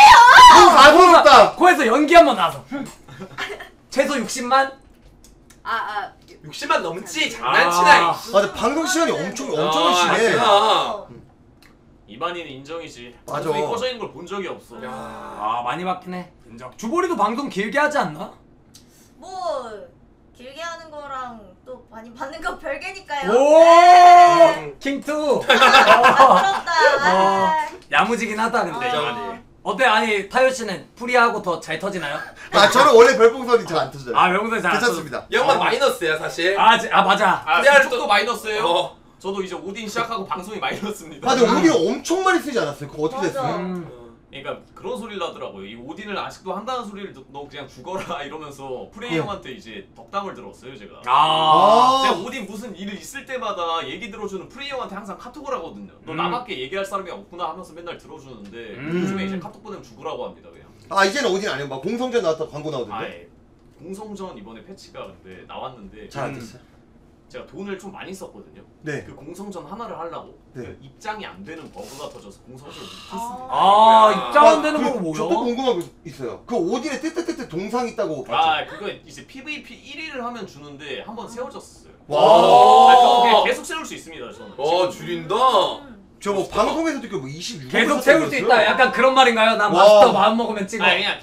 가보겠다. 코에서 연기 한 번 나서. 최소 60만? 60만 넘지 장난치나. 이씨. 근데 방송 시간이 엄청 아, 심해. 맞구나. 어. 이만희는 인정이지. 맞아. 방송이 꺼져 있는 걸 본 적이 없어. 많이 받긴 해. 인정. 주보리도 방송 길게 하지 않나? 뭐 길게 하는 거랑 또 많이 받는 건 별개니까요. 오! 킹2! 부럽다. 야무지긴 하다 근데 어. 이만희. 어때? 아니 타요 씨는 프리하고 더 잘 터지나요? 저는 원래 별풍선이 잘 안 터져요. 명선 잘 괜찮습니다. 이 형만 마이너스야 사실. 맞아. 아 그래야 쪽도 마이너스예요? 저도 이제 오딘 시작하고 방송이 많이 났습니다. 아 근데 오딘 엄청 많이 쓰지 않았어요? 그거 어떻게 맞아. 됐어요? 그러니까 그런 소리를 하더라고요. 이 오딘을 아직도 한다는 소리를 너 그냥 죽어라 이러면서 프레이 형한테 이제 덕담을 들었어요 제가. 제가 오딘 무슨 일 있을 때마다 얘기 들어주는 프레이 형한테 항상 카톡을 하거든요. 너 나밖에 얘기할 사람이 없구나 하면서 맨날 들어주는데 요즘에 이제 카톡 보내면 죽으라고 합니다 그냥. 아 이제는 오딘 안 해요. 막 공성전 나왔다 광고 나오던데. 아예 공성전 이번에 패치가 근데 나왔는데 잘 안 됐어요? 제가 돈을 좀 많이 썼거든요. 네. 그 공성전 하나를 하려고 네. 그 입장이 안 되는 버그가 터져서 공성전을 못했습니다. 아 입장 안 되는 거고 저도 뭐야? 궁금한 거 있어요. 그 오딘에 뜨뜨뜨뜨 동상 있다고 봤죠? 아 그거 이제 PVP 1위를 하면 주는데 한번 세워졌어요. 와. 그거 그냥 계속 세울 수 있습니다 저는. 줄인다. 저 뭐 방송에서도 뭐 26원 계속 세울 수 있다. 약간 그런 말인가요? 난 와. 마스터 마음 먹으면 찍어. 그냥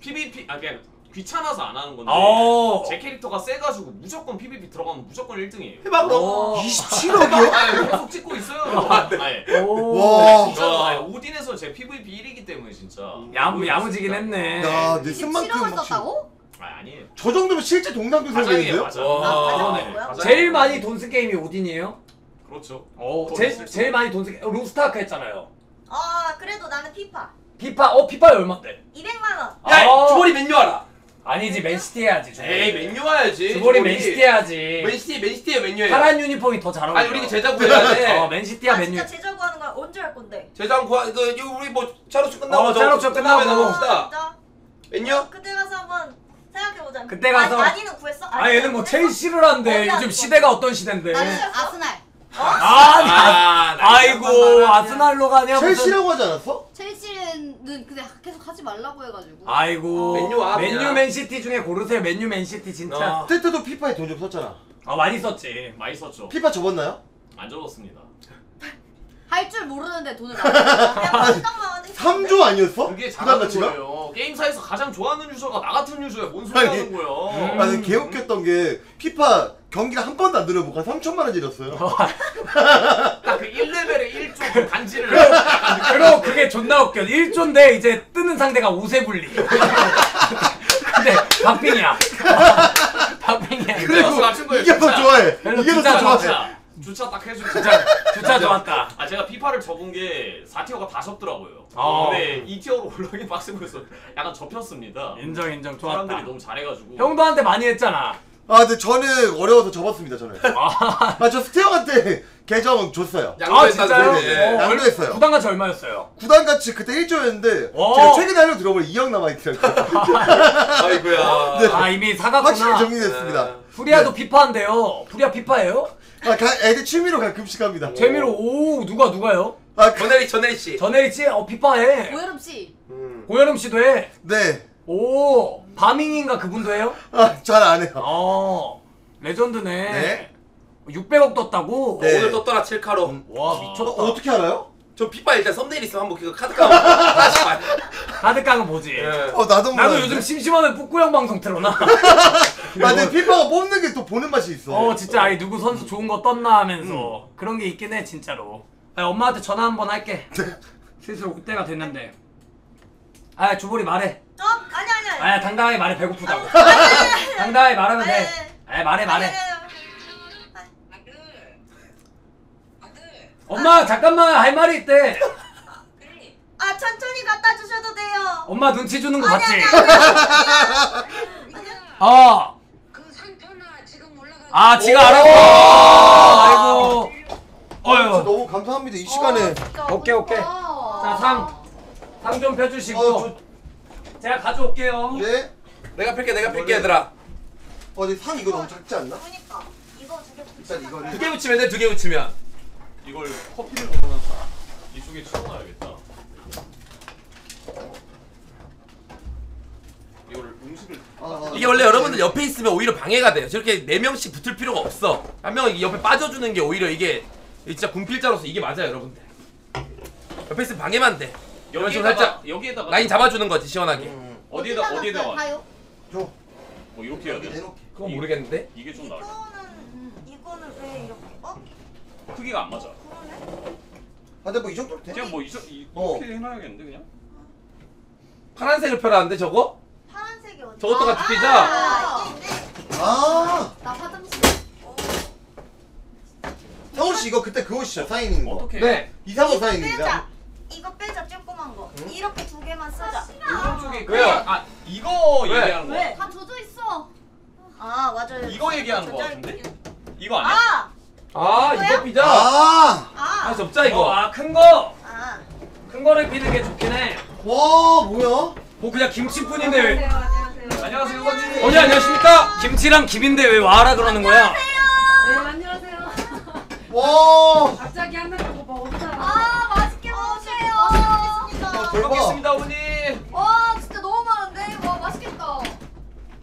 PVP 그냥 귀찮아서 안 하는 건데 오. 제 캐릭터가 세가지고 무조건 PVP 들어가면 무조건 1등이에요. 해봐 그럼. 오. 27억이요? 계속 찍고 있어요. 오. 와. 진짜 오딘에서 제 PVP 1위기 때문에 진짜 야무지긴 했네. 야, 내 쓴만큼 27억을 막 썼다고? 아니에요. 저 정도면 실제 동상도 가장이에요 세우겠는데요? 가장. 와. 뭐야? 제일 많이 돈 쓴 게임이 오딘이에요? 그렇죠. 오. 돈 쓸 수- 제일 많이 돈 쓴 게 로스트아크 했잖아요. 아 그래도 나는 피파 피파 피파 얼마인데? 200만 원. 야 주벌이 맨유 알아. 아니지 맨시티 해야지. 에이 맨유 와야지. 주볼이 맨시티 해야지. 맨시티에 맨유에. 파란 유니폼이 더 잘 어울려. 아니 우리 그 제자구 해야 돼. 맨시티야 맨유. 진짜 제자구 하는 거 언제 할 건데? 제자구 그 이거 우리 뭐 차로추 끝나고 차로추 끝나고. 나갑시다. 진짜? 맨유? 그때 가서 한번 생각해보자. 그때 가서- 많이는 구했어? 아 얘는 뭐 첼시를 한대. 어디 안 요즘 구웠어? 시대가 어떤 시대인데. 나는 아스날. 아이고 아스날로 가냐 무슨. 첼시라고 하지 않았어? 첼시는 근데 계속 하지 말라고 해가지고. 아이고 맨유 와, 맨유 그냥. 맨시티 중에 고르세요. 맨유 맨시티 진짜. 때때도 피파에 돈 좀 썼잖아. 많이 썼지. 많이 썼죠. 피파 접었나요? 안 적었습니다. 할 줄 모르는데 돈을 많이 잠깐만. 3조 아니었어? 그게 부담 잘하는 가치가? 거예요. 게임사에서 가장 좋아하는 유저가 나 같은 유저야. 뭔 소리 아니, 하는 거야. 아니 개웃겼던 게 피파 경기를 한 번도 안 들어보고 한 3천만 원 잃었어요. 딱 그 1레벨에 1조 그 간지를. 그리고 그게 존나 웃겨. 1조인데 이제 뜨는 상대가 오세블리. 근데 박빙이야. 박빙이야. 그리고 맞춘 거예요, 이게 더 진짜. 좋아해. 그래서 이게 더 진짜 좋아해. 주차 딱 해주고. 주차 좋았다. 제가 피파를 접은 게 4티어가 다 접더라고요. 아. 근데 2티어로 올라가기 빡세 보여서 약간 접혔습니다. 인정 좋았다. 사람들이 너무 잘해가지고. 형도 한테 많이 했잖아. 아 근데 저는 어려워서 접었습니다 저는. 저 스테어한테 계정 줬어요. 진짜요? 네, 양도했어요. 부담가치 얼마였어요? 구단가치 그때 1조였는데 오. 제가 최근에 하려고 들어보니 2억 남아있더라고요. 아이고야. 네. 이미 확실히 사갔구나. 정리됐습니다. 프리아도 피파인데요. 프리아 피파예요? 애들 취미로 가끔씩 합니다. 재미로 오 누가요? 전혜리 씨. 전혜리 씨 피파해. 고여름 씨. 고여름 씨도 해. 네. 오 바밍인가 그분도 해요? 잘 안 해요. 레전드네. 네. 600억 떴다고? 네. 오늘 떴더라 7카로. 와 미쳤다. 어떻게 알아요? 저 피파 일단 썸네일 있으면 한번 그 카드 까고 다시 봐요. 가득깡은 보지. 예. 나도 나도 몰랐는데. 요즘 심심하면 뿌꾸형 방송 틀어놔. 근데 피파가 뽑는 게 또 보는 맛이 있어. 진짜 아니 누구 선수 좋은 거 떴나 하면서 그런 게 있긴 해 진짜로. 엄마한테 전화 한번 할게. 슬슬 올 때가 됐는데. 주보리 말해. 아니. 당당하게 말해. 배고프다고. 당당하게 말하면 돼. 말해. 엄마 잠깐만 할 말이 있대. 천천히 갖다 주셔도 돼요. 엄마 눈치 주는 거 봤지? 그 상표나 지금 올라가. 지가 알았어. 아이고. 진짜 너무 감사합니다 이 시간에. 오케이. 자, 상 좀 펴주시고. 제가 가져올게요. 네. 내가 필게 얘들아. 근데 상 이거 너무 작지 않나? 그러니까 이거 두개 일단 이거를. 2개 붙이면 돼. 2개 붙이면. 이걸 커피를 그러면 이쪽에 채워놔야겠다. 이거를 음식을 이게 원래 여러분들 옆에 있으면 오히려 방해가 돼요. 저렇게 4명씩 붙을 필요가 없어. 한 명은 옆에 빠져주는 게 오히려 이게 진짜 군필자로서 이게 맞아요, 여러분들. 옆에 있으면 방해만 돼. 이런 식으로 살짝 여기에다가 라인 잡아주는 거지, 시원하게. 어디에다가 사요? 줘. 이렇게 해야 돼. 내놓게. 그건 모르겠는데. 이게 좀 나을 것 같아. 이거는 왜 이렇게? 크기가 안 맞아. 그러네. 근데 뭐 이 정도면 돼? 그냥 뭐 이렇게 해놔야겠는데 그냥. 파란색을 펴라는데 저거? 파란색이 어디? 저것도 같이 피자. 이게 있네. 나 화장실. 성훈 씨 이거 그때 그 옷이죠 사인인 거. 어떻게? 네. 이상호 이거 사인입니다. 빼자. 이거 빼자 조그만 거. 이렇게 두 개만 쓰자. 오른쪽에 왜요? 아 이거 왜? 얘기하는 거. 왜? 다 젖어 있어. 아 맞아요. 이거 얘기하는 거 저장이 같은데? 있긴- 이거 아니야? 아! 아 이거야? 이거 삐자. 아, 아 아! 접자 이거. 큰 거. 아! 큰 거를 피는 게 좋긴 해. 와 뭐야? 뭐 그냥 김치뿐인데 왜? 안녕하세요 선생님. 어디 안녕하십니까? 김치랑 김인데 왜 와라 그러는 거야? 네, 안녕하세요. 와, 갑자기 한다고 뭐 없잖아. 아 맛있게 먹으세요. 아, 대박. 먹겠습니다 어머니. 와 진짜 너무 많은데. 와 맛있겠다.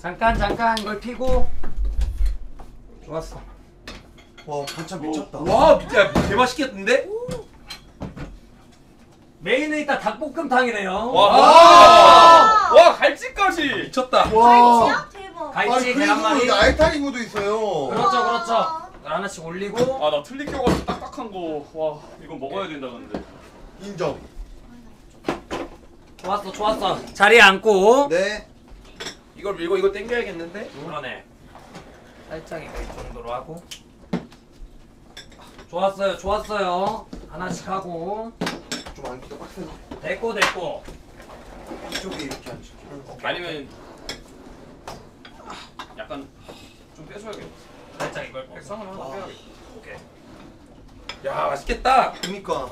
잠깐 이걸 피고. 좋았어. 와 반찬 미쳤다. 와 진짜 개 맛있겠는데? 메인은 일단 닭볶음탕이네요. 와 갈치까지. 미쳤다. 와, 갈치야? 대박. 갈치 계란말이. 그리고 알타리무도 있어요. 그렇죠. 하나씩 올리고. 아 나 틀리 껴가지고 딱딱한 거. 와 이건 먹어야 된다 근데. 인정. 좋았어. 자리에 앉고. 네. 이걸 밀고 이거 당겨야겠는데? 그러네. 살짝 이거 이 정도로 하고. 좋았어요. 하나씩 하고. 좀 앉기가 빡세네. 됐고. 이쪽에 이렇게 앉을게. 아니면 약간 좀 빼줘야겠다. 살짝 이걸 백상을 하나 빼야겠다. 오케이. 야 맛있겠다. 그니까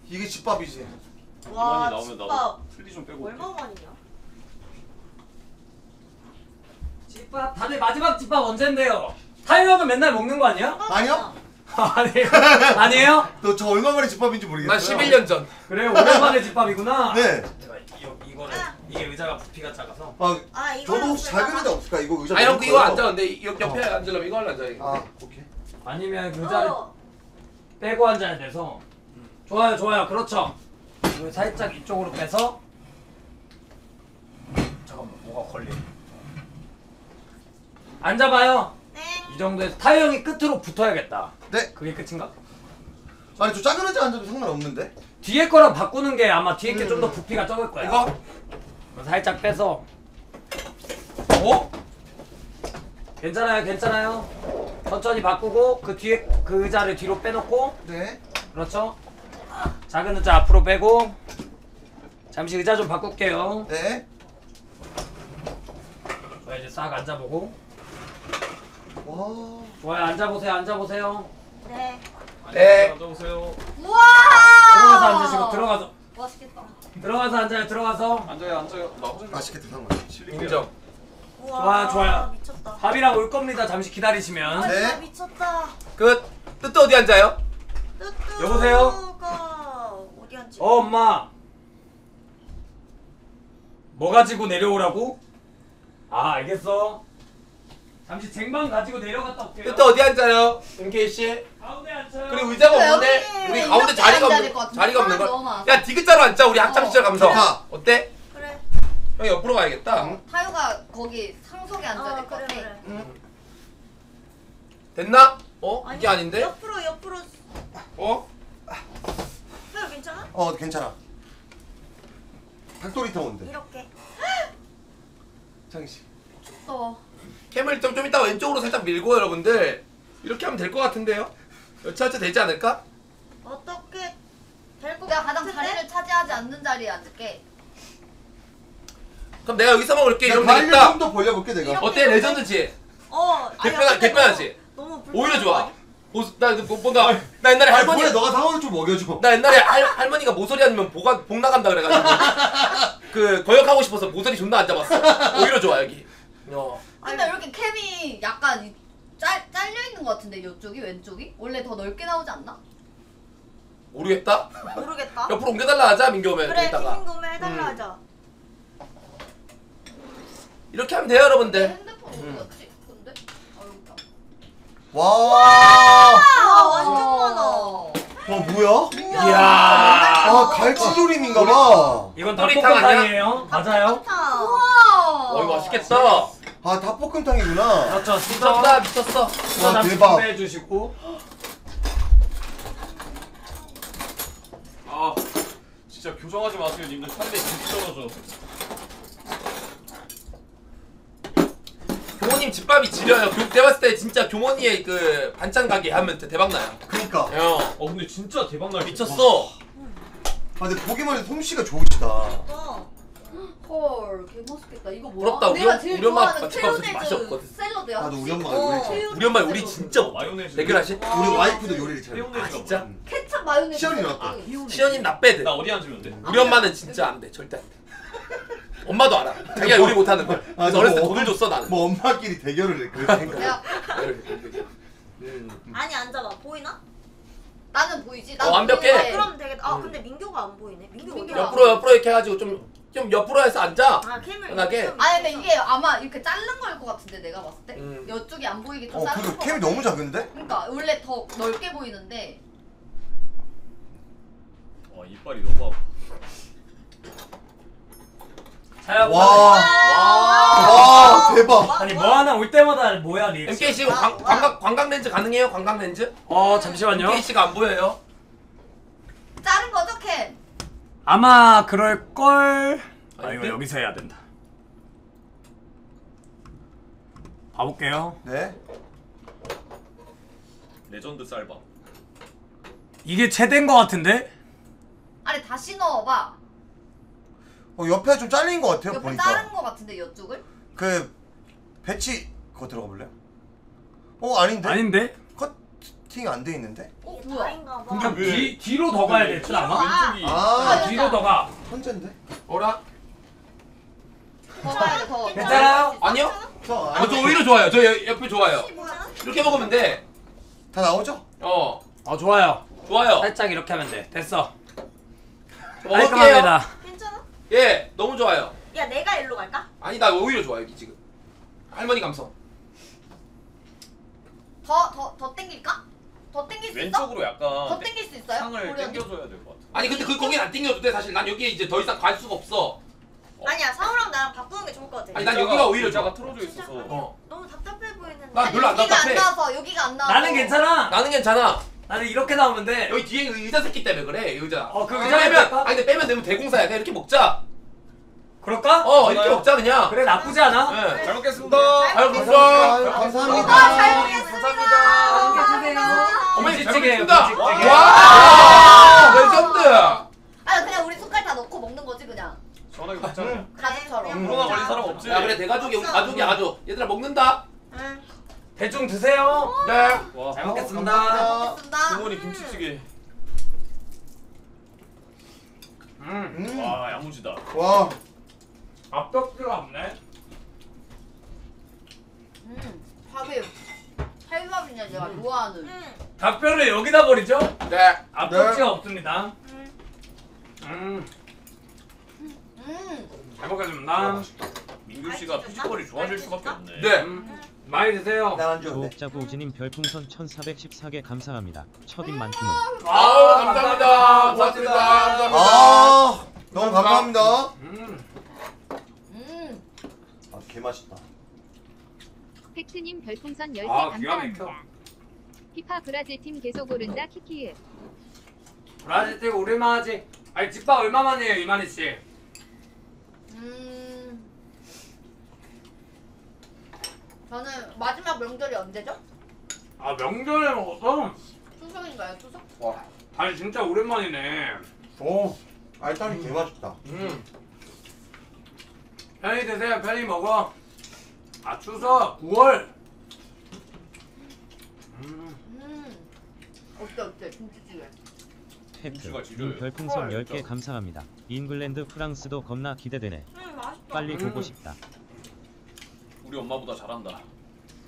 이게 집밥이지. 와, 이만이 나오면 집밥. 나도 틀리 좀 빼고. 얼마만이냐? 집밥 다들 마지막 집밥 언젠데요? 타이어도 맨날 먹는 거 아니야? 아니요? 아니에요? 너 저 얼마 만에 집밥인지 난 모르겠어요. 11년 전. 그래요 오랜만에 집밥이구나. 네. 내가 이거를 이게 의자가 부피가 작아서. 아, 이거 저도 혹시 작은 의자 없을까? 이거 의자. 아니 형 너무 이거 커요. 앉아. 근데 옆에 앉으려면 이거 앉아. 아, 오케이. 아니면 의자를 빼고 앉아야 돼서. 좋아요. 그렇죠. 이거 살짝 이쪽으로 빼서. 잠깐만 뭐가 걸려. 앉아봐요. 네. 이 정도에서 타이어 형이 끝으로 붙어야겠다. 네. 그게 끝인가? 아니 저 작은 의자 앉아도 상관없는데. 뒤에 거랑 바꾸는 게 아마 뒤에 게 좀 더 부피가 적을 거야. 이거? 살짝 빼서. 어? 괜찮아요. 천천히 바꾸고 그 뒤에 그 의자를 뒤로 빼놓고. 네. 그렇죠. 작은 의자 앞으로 빼고. 잠시 의자 좀 바꿀게요. 네. 자 이제 싹 앉아보고. 와. 좋아요. 앉아보세요. 네. 네. 앉아보세요. 우와. 들어가서 앉으시고 들어가서. 맛있겠다. 들어가서 앉아요. 들어가서. 앉아요. 나 화장실. 맛있겠다 상관. 인정. 우와, 좋아요. 미쳤다. 밥이랑 올 겁니다. 잠시 기다리시면. 아, 네. 진짜 미쳤다. 끝. 뜻도 어디 앉아요? 여보세요? 어디 앉지? 엄마. 뭐 가지고 내려오라고? 아 알겠어. 잠시 쟁반 가지고 내려갔다 올게요. 뜻도 어디 앉아요? MK 씨. 가운데 앉아요. 그리고 의자가 그래, 없는데 여기 우리 이렇게 가운데 자리가 앉아야 없는 될것 같은데. 자리가 없는 사람 걸. 너무 많아. 야 D자로 앉자. 우리 학창 시절 감성. 좋다. 어때? 그래. 형이 옆으로 가야겠다. 타요가 거기 상석에 앉아야 될 것 그래, 같아. 그래. 됐나? 어? 아니, 이게 아닌데? 옆으로. 어? 왜 괜찮아? 괜찮아. 닭도리 타운데. 이렇게. 창희 씨. 캠을 좀 이따 왼쪽으로 살짝 밀고 여러분들 이렇게 하면 될 것 같은데요? 여차저차 되지 않을까? 어떻게 될것 내가 가장 같은데? 자리를 차지하지 않는 자리에 앉을게. 그럼 내가 여기서만 올게 이러면 가위를 되겠다. 좀더 벌려볼게 내가. 이렇게. 어때? 레전드지? 개편하지? 너무 오히려 좋아. 불편하다. 나 뭔가 나 옛날에 아니, 할머니 뭐야, 너가 상어를 좀 먹여줘. 나 옛날에 할머니가 모서리 앉으면 복 나간다 그래가지고 그 거역하고 싶어서 모서리 존나 앉아봤어. 오히려 좋아 여기. 근데 이렇게 캠이 약간 잘려 있는 것 같은데 이쪽이 왼쪽이 원래 더 넓게 나오지 않나? 모르겠다. 모르겠다. 옆으로 옮겨달라 하자 민규 오면 그래, 이따가. 긴급을 해달라 하자. 이렇게 하면 돼요 내 여러분들. 핸드폰 어디 갔지? 근데? 여기 있다. 와. 아, 완전 많아. 와 뭐야? 이야. 아 갈치조림인가봐. 이건 닭도리탕 닭볶음탕이에요. 맞아요. 다 이거 맛있겠다. 아 닭볶음탕이구나. 그렇죠. 미쳤다 미쳤어. 와 잠시 대박. 준비해 주시고. 아 진짜 교정하지 마세요 님들. 차라리 김치 떨어져. 교훈이 형님 집밥이 지려요. 내가 봤을 때 진짜 교모니의 그 반찬 가게 하면 대박 나요. 그니까. 형 근데 진짜 대박날 미쳤어. 아 근데 보기만 해도 솜씨가 좋으시다. 헐, 개 멋있겠다. 이거 뭐야? 부럽다. 내가 제일 우리 엄마 좋아하는 집밥 맛이 케요네즈 없거든. 샐러드야. 나도 우리 엄마가 어. 요리 잘. 우리 엄마 우리 진짜 못 마요네즈 대결하시? 우리 와이프도 요리를 잘. 마요네즈가 아 진짜? 뭐야? 케첩 마요네즈. 시연이 샐러드. 나왔다. 시연이 나 빼드. 나 어디 앉으면 돼? 우리 엄마는 진짜 안 돼. 절대 안 돼. 엄마도 알아. 자기가 요리 못하는 걸. 그래서 어렸을 때 돈을 줬어 나는. 뭐 엄마끼리 대결을 해. 그래서 내가 아니 앉아봐. 보이나? 나는 보이지. 완벽해. 아, 그럼 되겠다. 아 근데 민규가 안 보이네. 민규 어디? 옆으로 이렇게 해가지고 좀 옆으로 해서 앉아. 아 캠을 편하게. 이렇게 아니 근데 이게 아마 이렇게 자른 거일 것 같은데 내가 봤을 때 음. 이쪽이 안 보이게 좀 자른 그리고 거. 캠이 너무 작은데? 그러니까 원래 더 넓게 보이는데. 와 이빨이 너무 아파. 자야 와 대박. 아니 뭐 하나 올 때마다 뭐야 리액션. MK 씨 관광 렌즈 가능해요? 관광 렌즈? 잠시만요. MK 씨가 안 보여요. 자른 거죠 캠? 아마 그럴 걸. 아 이거 아닌데? 여기서 해야 된다. 봐볼게요. 네. 레전드 쌀밥. 이게 최대인 것 같은데? 아니 다시 넣어봐. 옆에 좀 잘린 것 같아요. 옆에 보니까. 자른 거 같은데 이쪽을? 그 배치 그거 들어가 볼래요? 아닌데? 아닌데? 커팅 안 돼 있는데? 뭐야? 다인가 봐. 그럼 뒤로 더 가야 될지 아마? 왼쪽이 아 뒤로 더 가. 천재인데? 어라? 더 가야 돼 더. 괜찮아요? 아니요? 저 저 오히려 좋아요. 저 옆에 좋아요. 이렇게 먹으면 돼. 다 나오죠? 좋아요. 좋아요. 살짝 이렇게 하면 돼. 됐어. 먹을게요. 깔끔합니다. 괜찮아? 예, 너무 좋아요. 야 내가 일로 갈까? 아니 나 오히려 좋아 여기 지금. 할머니 감성. 더 땡길까? 더 땡길 수 있어? 왼쪽으로 약간 더 땡길 수 있어요? 상을 우리 언니? 당겨줘야 될 것 같아. 아니 근데 거긴 안 땡겨도 돼 사실. 난 여기에 이제 더 이상 갈 수가 없어. 아니야 사우랑 나랑 바꾸는 게 좋을 것 같아. 아니 난 여기가 오히려 의자가 좋아. 틀어져 있어서. 너무 답답해 보이는데. 난 별로 안 여기가 답답해. 안 나와서 여기가 안 나와서. 나는 괜찮아. 나는 괜찮아. 나는 이렇게 나오면 돼. 여기 뒤에 의자 새끼 때문에 그래 의자. 그 아니, 의자에 빼면 될까? 아니 근데 빼면 되면 대공사야. 그냥 이렇게 먹자. 그럴까? 이렇게 좋아요. 먹자 그냥. 그래 나쁘지 않아. 네. 잘 먹겠습니다. 잘 먹었어. 감사합니다. 잘 먹겠습니다. 감사합니다. 어머니 잘 김치찌개, 먹겠습니다. 김치찌개. 와 레전드. 아니 그냥 우리 숟갈 다 넣고 먹는 거지 그냥. 전화기 먹잖아요. 가족처럼. 코로나 걸린 사람 없지? 야 그래 대가족이 우리 가족이야 가족. 얘들아 먹는다. 응. 대충 드세요. 네. 와, 잘 먹겠습니다. 먹겠습니다. 부모님 김치찌개. 와 야무지다. 와 앞덕지가 없네. 밥이 찰밥이냐 내가 좋아하는. 응. 닭뼈를 여기다 버리죠? 네. 앞덕지가 없습니다. 잘 먹겠습니다. 민규 씨가 피지컬이 좋아질 수밖에 없네. 네. 많이 드세요. 난안 줘. 네. 조업자고 우진님 별풍선 1414개 감사합니다. 첫인 만큼은 아우 감사합니다. 고맙습니다. 감사합니다. 아 너무 감사합니다. 아 개맛있다. 팩트님 별풍선 10개 아, 기가 막혀. 감사합니다. 피파 브라질 팀 계속 오른다 키키을. 브라질 뛰고 오랜만 하지. 아니 집밥 얼마만이에요 이만희 씨? 저는 마지막 명절이 언제죠? 아 명절에 먹었어? 추석인가요? 추석? 와. 아니 진짜 오랜만이네. 오 알탕이 개맛있다. 편히 드세요. 편히 먹어. 아 추석 9월. 어때 김치찌개. 팩트 김치가 지려요. 별풍선 진짜. 10개 감사합니다. 잉글랜드 프랑스도 겁나 기대되네. 맛있다. 빨리 보고 싶다. 우리 엄마보다 잘한다.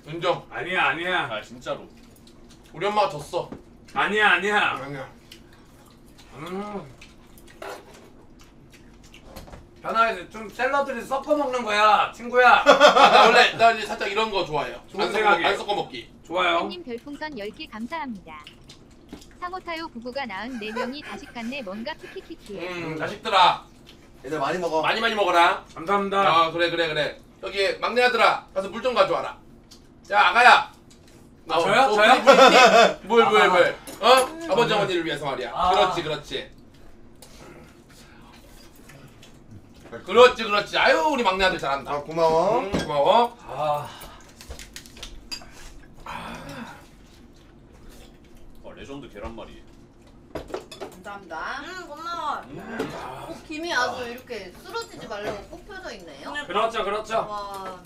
인정. 아니야 아니야. 아 진짜로. 우리 엄마가 졌어. 아니야 아니야. 아니야. 편하게 좀 샐러드를 섞어 먹는 거야 친구야. 나 원래 살짝 이런 거 좋아해요. 좋은 생각이에요. 안 섞어 먹기. 좋아요. 님 별풍선 10개 감사합니다. 상호타요 부부가 낳은 4명이 자식 같네 뭔가 키키키키. 자식들아 얘들 많이 먹어. 많이 먹어라. 감사합니다. 아 그래. 여기 막내 아들아 가서 물 좀 가져와라. 야 아가야. 저요? 물. 아버지 어머니를 위해서 말이야. 아. 그렇지. 그렇지. 아유 우리 막내 아들 잘한다. 아 고마워. 고마워. 아 레전드 계란말이. 감사합니다. 고마워. 김이 아주 이렇게 쓰러지지 말라고 꼭 펴져 있네요. 그렇죠, 그렇죠. 와,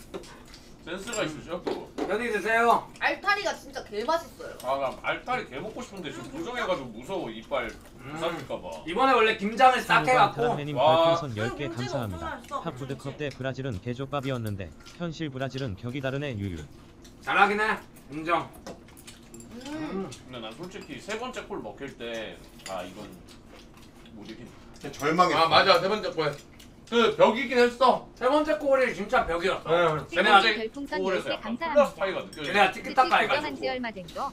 센스가 있으셔 또. 편히 드세요. 알타리가 진짜 개 맛있어요. 나 알타리 개 먹고 싶은데 지금 고정해가지고 무서워 이빨 부사질까봐. 이번에 원래 김장을 싹 해갖고. 드라메님 와. 별풍선 10개 감사합니다. 팝푸드컵 때 브라질은 개조밥이었는데 현실 브라질은 격이 다르네 유유. 잘하긴 해. 인정. 근데 난 솔직히 세 번째 콜 먹힐 때 이건 못 이긴. 그냥 절망했어. 아 맞아 세 번째 거에 그 벽이긴 했어. 세 번째 골이 진짜 벽이었어. 세 쟤네가 번째 별풍선 콜에서 10개 약간 감사합니다. 플러스 파이가 느껴져. 쟤네가 스치 티키타카 고정한 지 해가지고. 얼마 된 거?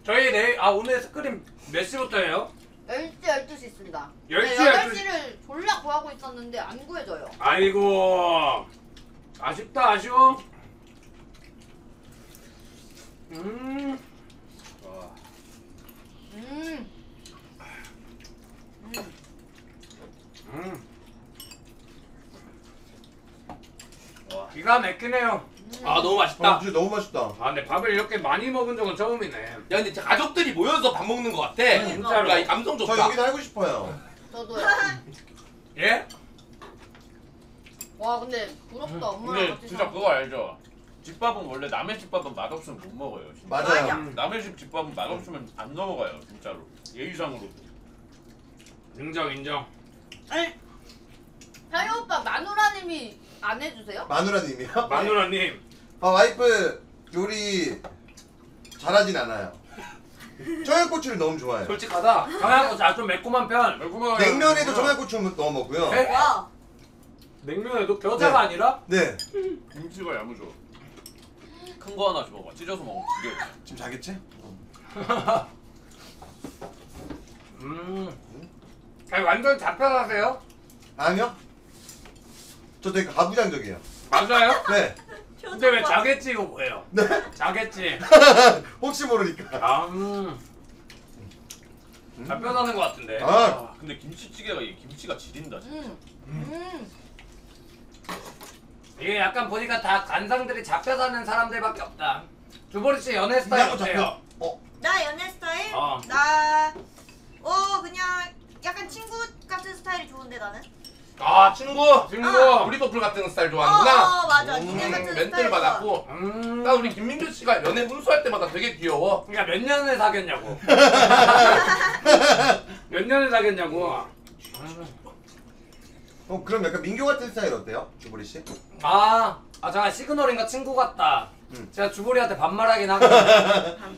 저희 내일 오늘 스크림 몇 시부터예요? 10시, 12시 있습니다. 10시, 8시를 졸라 구하고 있었는데 안 구해져요. 아이고 아쉽다 아쉬워. 기가 막히네요. 아 너무 맛있다. 진짜 너무 맛있다. 아 근데 밥을 이렇게 많이 먹은 적은 처음이네. 야 근데 진짜 가족들이 모여서 밥 먹는 것 같아. 진짜로. 야, 이 감성 저 좋다. 여기 살고 싶어요. 저도요. 예? 와, 근데 부럽다. 엄마랑 근데 같이 진짜 살고. 그거 알죠? 집밥은 원래 남의 집밥은 맛없으면 못 먹어요. 진짜. 맞아요. 남의 집 집밥은 맛없으면 안 넘어가요 진짜로. 예의상으로. 인정. 아니, 다효 오빠 마누라님이 안 해주세요? 마누라님이요? 마누라님. 와이프 요리 잘하진 않아요. 청양고추를 너무 좋아해요. 솔직하다. 청양고추 좀 매콤한 편. 냉면에도 청양고추 넣어 먹고요. 네? 와. 냉면에도 겨자가 아니라? 네. 김치가 야무져. 큰 거 하나 줘봐. 찢어서 먹으면 지겨워. 지금 자겠지? 아니, 완전 잡혀가세요? 아니요. 저 되게 가부장적이에요. 맞아요? 네. 근데 왜 자겠지 이거 뭐예요? 네. 자겠지. 혹시 모르니까. 잡혀가는 것 같은데. 근데 김치찌개가 이 김치가 지린다 진짜. 이게 약간 보니까 다 관상들이 잡혀 사는 사람들밖에 없다. 주보리 씨 연애 스타일 나도 어때요? 나 연애 스타일? 그냥 약간 친구 같은 스타일이 좋은데 나는? 아 친구. 우리 커플 같은 스타일 좋아하는구나. 맞아. 니네 같은 멘트를 스타일 받았고. 나 우리 김민규 씨가 연애 훈수할 때마다 되게 귀여워. 그러니까 몇 년을 사귀었냐고. 몇 년을 사귀었냐고. 그럼 약간 민규 같은 스타일 어때요? 주보리 씨? 제가 시그널인가 친구 같다. 제가 주보리한테 반말하긴 하거든요.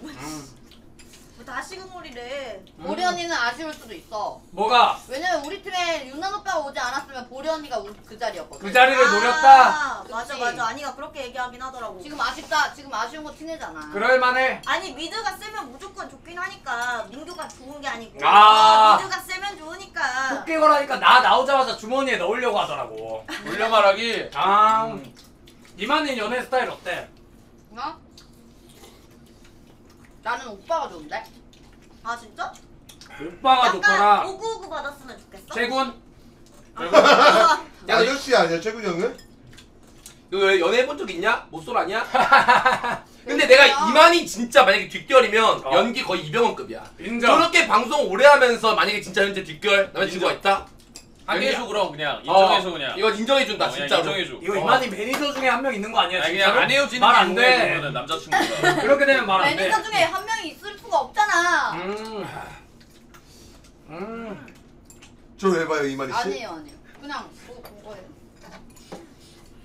다 시그널이래. 보리 언니는 아쉬울 수도 있어. 뭐가? 왜냐면 우리 팀에 윤난 오빠가 오지 않았으면 보리 언니가 그 자리였거든. 그 자리를 노렸다? 맞아. 아니가 그렇게 얘기하긴 하더라고. 지금 아쉽다. 지금 아쉬운 거 티내잖아. 그럴만해. 아니 미드가 세면 무조건 좋긴 하니까 민규가 좋은 게 아니고 미드가 세면 좋으니까. 웃기거라니까 나 나오자마자 주머니에 넣으려고 하더라고. 돌려 말하기. 이만희 연애 스타일 어때? 어? 나는 오빠가 좋은데? 아 진짜? 오빠가 좋더라. 약간 5959 받았으면 좋겠어? 재군? 아저씨 아니야 최군 형은? 너 연애 해본 적 있냐? 못쏠 아니야? 근데 내가 이만희 진짜 만약에 뒷결이면 연기 거의 이병헌급이야. 인정. 저렇게 방송 오래 하면서 만약에 진짜 현재 뒷결 남자친구가 있다? 하계수 그럼 그냥 인정해서 그냥. 이건 인정해준다 진짜로. 인정해줘. 이거 이만희 매니저 중에 한 명 있는 거 아니야? 그냥 안 헤어지는 말 안 돼. 남자친구가. 그렇게 되면 말 안 돼. 매니저 중에 한 명이 있을 수가 없잖아. 저 왜 봐요 이만희 씨? 아니에요. 그냥 그거예요.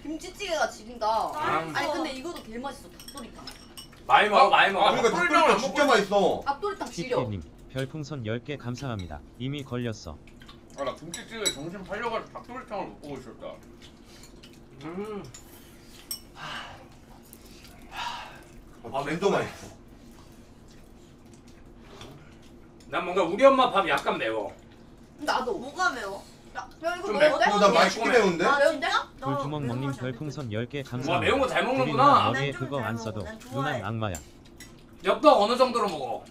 김치찌개가 지린다. 아니 근데 이것도 개 맛있어. 닭도리탕. 많이 먹어. 그러니까 닭도리탕 진짜 맛있어. 닭도리탕 지려. 피피님 별풍선 10개 감사합니다. 이미 걸렸어. 나 김치찌개 정신 팔려가지고 닭도리탕을 못 보고 있었다. 멘도 맛있어. 난 뭔가 우리 엄마 밥 약간 매워. 나도. 뭐가 매워? 야 이거 좀 먹어도 돼? 나 맛있게 매운데? 진짜? 돌주먹 먹님 별풍선 10개 와 감사합니다. 매운 거 잘 먹는구나. 머리에 그거 안 써도 누난 악마야. 엽떡 어느 정도로 먹어?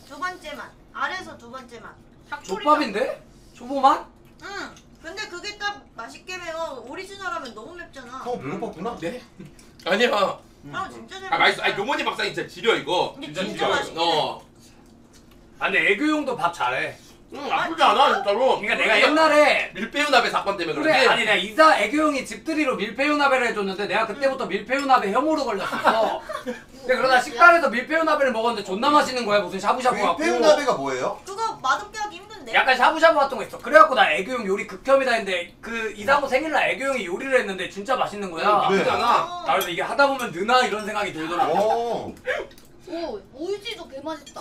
두 번째 맛. 아래에서 두 번째 맛. 족밥인데? 초보맛? 응. 근데 그게 딱 맛있게 매워. 오리지널하면 너무 맵잖아. 형 배고팠구나? 네? 아니야. 아 진짜 잘. 아 맛있어. 아니 요모니 밥상 진짜 지려 이거. 근데 진짜 진짜 지려. 맛있긴 해. 아 근데 애교용도 밥 잘해. 나쁘지 않아 진짜로. 그러니까 내가 옛날에 밀배우나베 사건 때문에 그래 그런지. 아니 내가 이사 애교용이 집들이로 밀푀유나베를 해줬는데 내가 그때부터 밀푀유나베 혐오로 걸렸었어. 근데 그러다 식당에서 밀푀유나베를 먹었는데 존나 맛있는 거야. 무슨 샤브샤브 같고. 밀푀유나베가 뭐예요? 그거 맛없게 하기 힘든데. 약간 샤브샤브 같은 거 있어. 그래갖고 나 애교용 요리 극혐이다 했는데 그 이상호 생일날 애교용이 요리를 했는데 진짜 맛있는 거야. 나쁘지 않아. 나 그래서 이게 하다 보면 느나 이런 생각이 들더라고. 오. 오 오이지도 개 맛있다.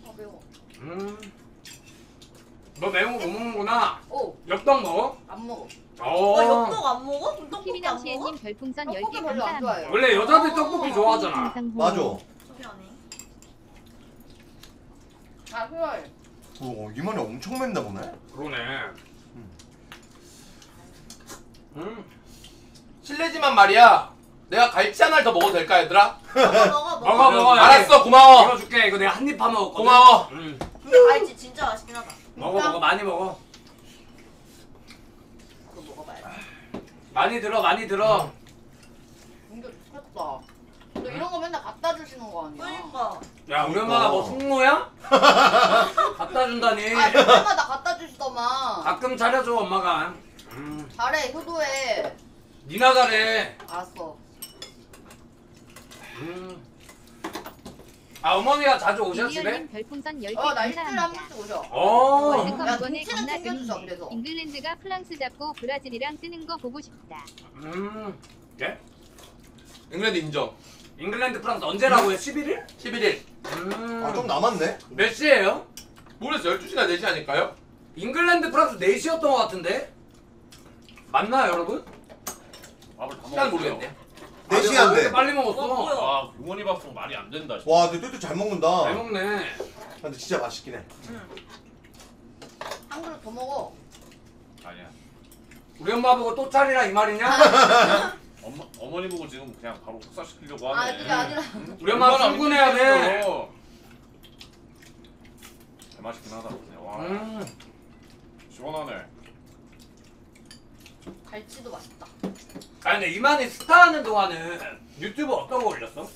아 매워. 너 매운 거 못 먹는구나. 오 엽떡 먹어? 안 먹어. 엽떡 안 먹어? 그럼 떡볶이 안 먹어? 키리낭시에님 별풍선 10개 떡볶이 별로 안 감사합니다. 좋아해요. 원래 여자들 떡볶이 좋아하잖아. 맞아. 소리하네. 아 좋아해. 이만이 엄청 맵나 보네. 그러네. 실례지만 말이야. 내가 갈치 하나를 더 먹어도 될까 얘들아? 먹어. 알았어 고마워. 이거 줄게. 이거 내가 한 입 파 먹었거든. 고마워. 근데 갈치 진짜 맛있긴 하다. 먹어 많이 먹어. 그거 먹어봐야 돼. 많이 들어. 이게 좋겠다. 근데 이런 거 맨날 갖다 주시는 거 아니야? 그러니까. 야 우리 엄마가 뭐 숙모야? 갖다 준다니. 아 맨날 갖다 주시더만. 가끔 차려줘 엄마가. 잘해 효도해. 니나 잘해. 알았어. 아 어머니가 자주 오셔 집에? 이리언님 별풍선 10개 나 일주일에 한 감사합니다. 번씩 오셔. 어. 야, 이번에 눈치는 겁나 챙겨주죠, 재밌네. 그래서. 잉글랜드가 프랑스 잡고 브라질이랑 뜨는 거 보고 싶다. 예? 잉글랜드 인정. 잉글랜드 프랑스 언제라고요? 11일? 11일. 좀 남았네. 몇 시에요? 모르겠어 12시나 4시 아닐까요? 잉글랜드 프랑스 4시였던 것 같은데? 맞나요 여러분? 밥을 다 시간 먹었어요. 모르겠네. 4시 왜 안 이렇게 돼. 빨리 먹었어? 아 부모님 밥송 말이 안 된다. 진짜. 와, 근데 뚜뚜 잘 먹는다. 잘 먹네. 근데 진짜 맛있긴 해. 한 그릇 더 먹어. 아니야. 우리 엄마 보고 또 차리라 이 말이냐? 어머니 보고 지금 그냥 바로 식사시키려고 아 하네. 그게 아니라. 우리 엄마 출근해야 돼. 잘 맛있긴 하다. 와 음. 시원하네. 갈치도 맛있다. 아니 근데 이만희 스타 하는 동안은 유튜브 어떤 거 올렸어?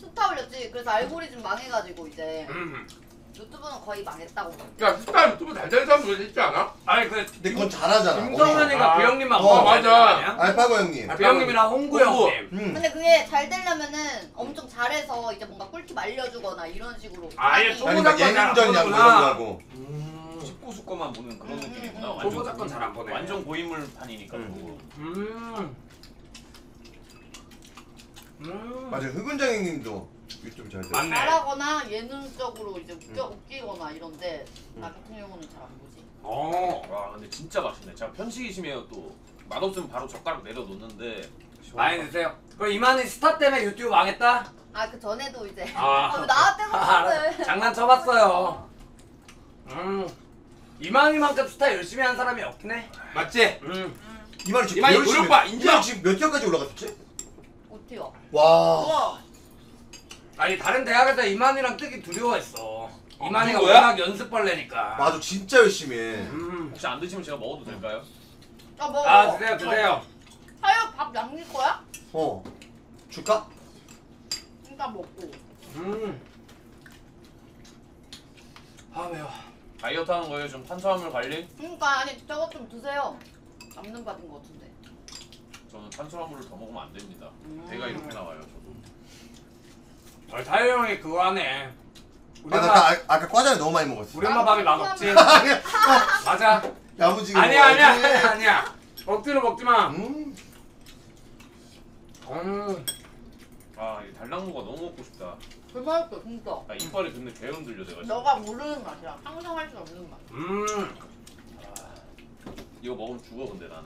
스타 올렸지. 그래서 알고리즘 망해가지고 이제 유튜브는 거의 망했다고. 야 스타 유튜브 잘 되는 사람도 있지 않아? 아니 그 근데 그건 잘하잖아. 김성현이가 그 형님만 맞아. 알파고 형님. 그 형님이랑 홍구 홍구. 형님. 근데 그게 잘 되려면은 엄청 잘해서 이제 뭔가 꿀팁 알려주거나 이런 식으로. 아예 하기. 아니, 그러니까 예능전 양보 이런 거 하고. 19수 거만 보는 그런 느낌이구나. 초보자건 잘 안 보네. 완전 고인물판이니까 그거. 맞아, 흑은장 형님도 유튜브 잘 돼. 맞네. 잘하거나 예능적으로 이제 웃기거나 이런데 나 같은 경우는 잘 안 보지. 와 근데 진짜 맛있네. 제가 편식이시면 또 맛없으면 바로 젓가락 내려놓는데. 많이 드세요. 그럼 이만희 스타 때문에 유튜브 망했다? 아 그 전에도 이제. 아. 왜 나한테 그러는데. 장난쳐봤어요. 이만희만큼 스타 열심히 한 사람이 없긴 해. 맞지? 이만희 지금 이만희 열심히- 노력파 인정. 이만희 지금 몇 개까지 올라갔었지? 어때요? 와. 아니 다른 대학에서 이만희랑 뜨기 두려워했어. 이만희가 누구야? 워낙 연습벌레니까. 맞아, 진짜 열심히 해. 혹시 안 드시면 제가 먹어도 될까요? 아 먹어. 아 드세요. 하여 밥 남길 거야? 줄까? 그러니까 먹고. 아 매워. 다이어트 하는 거예요? 좀 탄수화물 관리? 그러니까 아니 저것 좀 드세요. 남는 받은 거 같은데. 저는 탄수화물을 더 먹으면 안 됩니다. 배가 이렇게 나와요 저도. 다혜 형이 그거 하네. 우리 아, 엄마 나 아까 과자를 너무 많이 먹었어. 우리 엄마 밥이 맛없지. 아니야. 맞아. 야무지게 아니야. 억지로 먹지 마. 아, 이 달랑무가 너무 먹고 싶다. 그 맛있어 진짜. 아, 이빨이 근데 개 흔들려 내가. 너가 모르는 맛이야. 상상할 수 없는 맛. 이거 먹으면 죽어 근데 나는.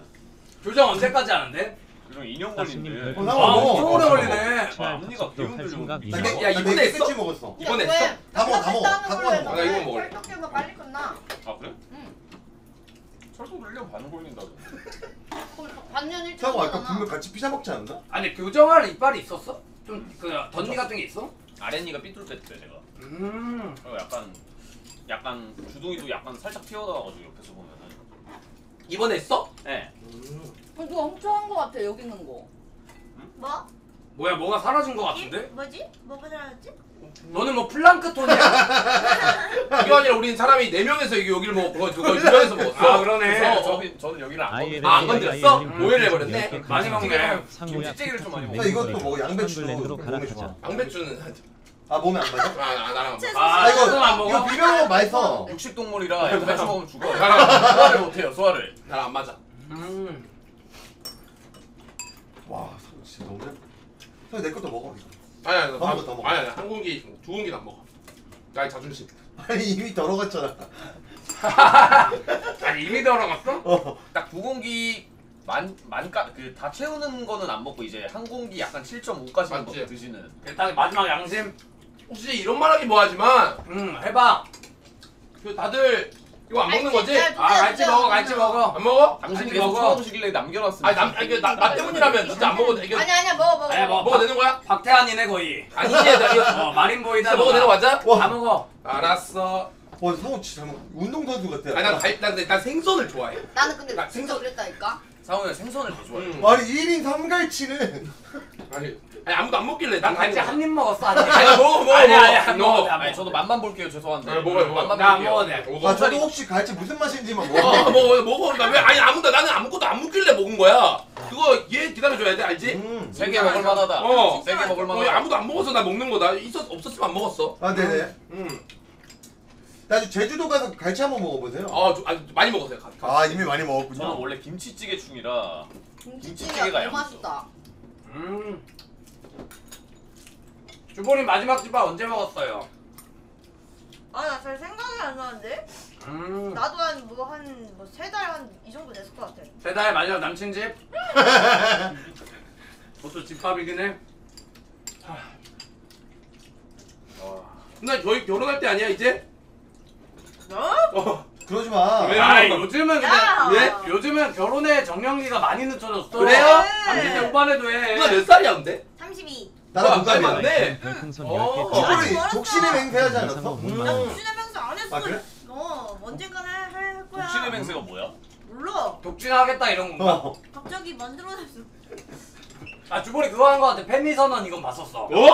교정 언제까지 하는데? 그럼 2년 사스님 걸린대. 별풍선 아, 엄청 오래 걸리네. 아, 앞니가 개 흔들려. 야, 이번에 했어? 끝이 먹었어. 이번에 왜? 했어? 다 먹어, 다 먹어. 다 다 먹어. 나 이거 먹을래. 철떡해면 빨리 끝나. 아 그래? 응. 철도 1년 반 걸린다고. 반년 일찍 형 아까 오잖아. 분명 같이 피자 먹지 않았나? 아니 교정할 이빨이 있었어? 좀 그 덧니 같은 게 있어? 아랫니가 삐뚤빼뚤해 내가. 그리고 약간 주둥이도 약간 살짝 튀어나와가지고 옆에서 보면은. 이번에 했어? 네. 누가 훔쳐간 거 같아 여기 있는 거. 뭐? 뭐야 뭐가 사라진 거 같은데? 뭐지? 뭐가 사라졌지? 너는 뭐 플랑크톤이야? 이게 아니라 우린 사람이 4명에서 여기를 먹고 그거 2명에서 먹었어. 아 그러네. 저는 여기를 안 먹었어요. 안 건드렸어? 오해를 해버렸네. 많이 먹네. 김치찌개를 좀 많이 나 이것도 뭐 양배추 랜드로 몸에 갈아타자. 좋아. 양배추는 아 몸에 안 맞아? 나랑 아 아 이거 안 먹어? 이거 비벼 먹으면 맛있어. 육식동물이라 양배추 먹으면 죽어. 소화를 못해요. 소화를. 나랑 안 맞아. 와 진짜 너무 잘. 형 내 것도 먹어. 이거. 아니 더 먹어, 더 먹어. 아니 한 공기 2공기는 안 먹어. 나의 자존심. 아니 이미 덜어갔잖아. 아니 이미 들어갔어? 딱 9공기 그 다 채우는 거는 안 먹고 이제 한 공기 약간 7.5까지 맞지? 드시는. 딱 마지막 양심. 혹시 이런 말하기 뭐하지만 해봐. 그 다들 이거 안 먹는 거지? 아 갈치 먹어 갈치 먹어. 안 먹어? 당신이 아니, 계속 먹어. 처먹으시길래 남겨놨습니다. 아니 나 때문이라면 진짜 안 먹어도 이게 아니야 먹어. 아니, 뭐, 먹어도 되는 거야? 박태환이네 거의. 아니지 나 이거 마린보이다. 진짜 먹어도 되는 거 맞아? 와. 다 먹어. 알았어. 와 상호 진짜 운동선수 같아. 아니 난 생선을 좋아해. 나는 근데 나 진짜 그랬다니까. 상호는 생선을 더 좋아해. 아니 1인 3갈치는 아니 아무도 안 먹길래 난 갈치 한 입 먹었어 한 입. 아니 먹어 아니야 안 먹어. 안 아니 먹어. 저도 맛만 볼게요. 죄송한데. 아니, 먹어요, 먹어요. 맛만 나 안 볼게요. 먹어도 돼. 아 저도 혹시 갈치 무슨 맛인지만 먹어. 먹어. 나 왜 아니 나는 아무것도 안 먹길래 먹은 거야. 그거 얘 기다려줘야 돼 알지? 3개 먹을 만하다. 어. 3개 먹을 만하다. 아무도 안 먹어서 나 먹는 거다. 없었으면 안 먹었어. 아 네네. 음. 나중에 제주도 가서 갈치 한번 먹어보세요. 많이 먹었어요. 아 이미 많이 먹었군요. 저는 원래 김치찌개 충이라 김치찌개가 너무 맛있다. 주보님 마지막 집밥 언제 먹었어요? 아 나 잘 생각이 안 나는데? 나도 한 3달 한 이 정도 됐을 것 같아. 세 달 마지막 남친 집? 그것도 집밥이긴 해. 나 저희 결혼할 때 아니야 이제? 그러지 마. 왜? 아 요즘은 야! 근데 요즘은 결혼에 정년기가 많이 늦춰졌어. 그래요? 30대 후반에도 해. 누나 몇 살이야 근데? 32. 나랑 안 동갑이야. 맞네. 별풍선 어. 10개 주부리 독신의 맹세하지 않았어? 나 독신의 맹세 안 했어. 아, 그래? 언젠간 할 거야. 독신의 맹세가 뭐야? 몰라. 독진하겠다 이런 건가? 갑자기 만들어냈어. 아 주보리 그거 한 거 같아. 페미선언 이건 봤었어. 나도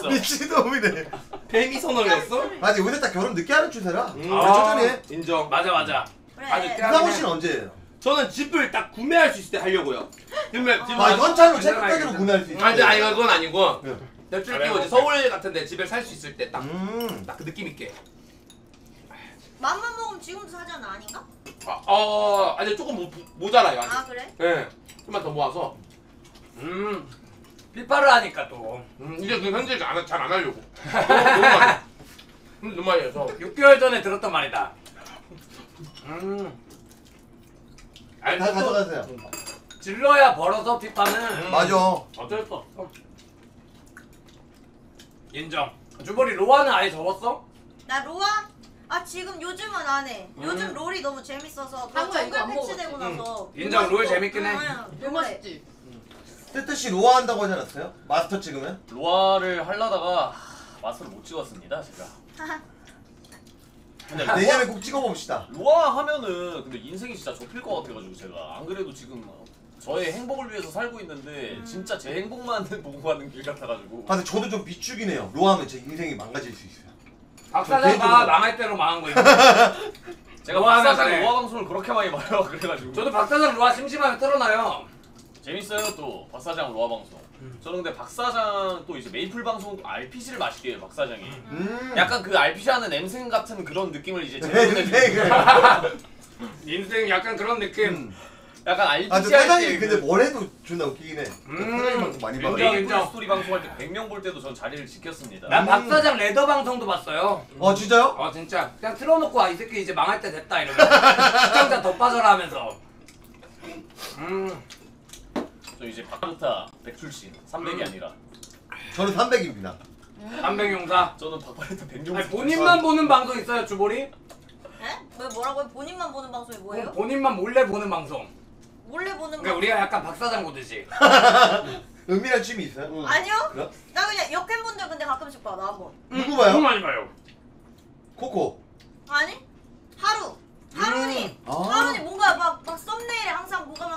봤어. 미친놈이네. 뱀이 선언을 했어? 아니 요새 딱 결혼 늦게 하는 추세라. 아. 천천히 해. 인정. 맞아. 그래. 아니, 이상호 씨는 언제예요? 저는 집을 딱 구매할 수 있을 때 하려고요. 집을 아 현찰로 체크카드로 구매할 수 있어. 아니 그건 아니고 네. 대출 끼고 이제 서울 같은데 집을 살 수 있을 때 딱 그 느낌 있게. 맘만 먹으면 지금도 사잖아 아닌가? 아니 조금 모자라요 아직. 아 그래? 네. 좀만 더 모아서. 삐빠를 하니까 또 이제 그 현질 잘 안 하려고. 너무 많이. 너무 많이 해서. 6개월 전에 들었던 말이다. 다 가져가세요. 질러야 벌어서 삐빠는 맞아. 어쩔 수 없어. 인정. 주보리 로아는 아예 접었어? 나 로아? 아 지금 요즘은 안 해. 요즘 롤이 너무 재밌어서 그 한국에 이거 정글 안 패치되고 나서 인정, 롤 재밌긴 해. 너무 맛있지. 뜨뜻이 로아 한다고 하지 않았어요? 마스터 찍으면? 로아를 하려다가 마스터를 못 찍었습니다 제가. 근데 내년에 꼭 찍어봅시다. 로아 하면은 근데 인생이 진짜 좁힐 것 같아가지고 제가 안 그래도 지금 저의 행복을 위해서 살고 있는데 진짜 제 행복만 보고 가는 길 같아가지고. 아 근데 저도 좀 비추긴 해요. 로아 하면 제 인생이 망가질 수 있어요. 박사장가 망할 대로 망한 거 있어. 제가 로아 하면 박사장 그래. 로아 방송을 그렇게 많이 봐요 그래가지고. 저도 박사장 로아 심심하면 틀어놔요. 재밌어요 또 박사장 로아 방송. 저는 근데 박사장 또 이제 메이플 방송 RPG를 맛있게 해요 박사장이. 약간 그 RPG 하는 엠생 같은 그런 느낌을 이제 제가 인생 약간 그런 느낌. 약간 아 RPG 근데 사장님이 할때 근데 뭘 해도 존나 웃기긴 해. 사장님 방송 많이 봐. 인정, 메이플 인정. 스토리 방송할 때 100명 볼 때도 전 자리를 지켰습니다. 난 박사장 레더 방송도 봤어요. 진짜요? 진짜 그냥 틀어놓고 이 새끼 이제 망할 때 됐다 이러면서 시청자 더 빠져라 하면서. 저 이제 박루타 100 출신 300이 아니라 저는 300입니다. 300용사. 저는 박바레타 100용. 아니, 본인만 보는 방송 있어요 주보리? 에? 뭐라고요? 본인만 보는 방송이 뭐예요? 본인만 몰래 보는 방송. 몰래 보는 그러니까 우리가 약간 박사장 보듯이. 은밀한 취미 있어요? 아니요? 그래? 나 그냥 역행분들 근데 가끔씩 봐 나 한번. 누구 봐요? 너무 많이 봐요. 아니? 하루님 아. 하루님 뭔가 막 썸네일에 항상 뭐가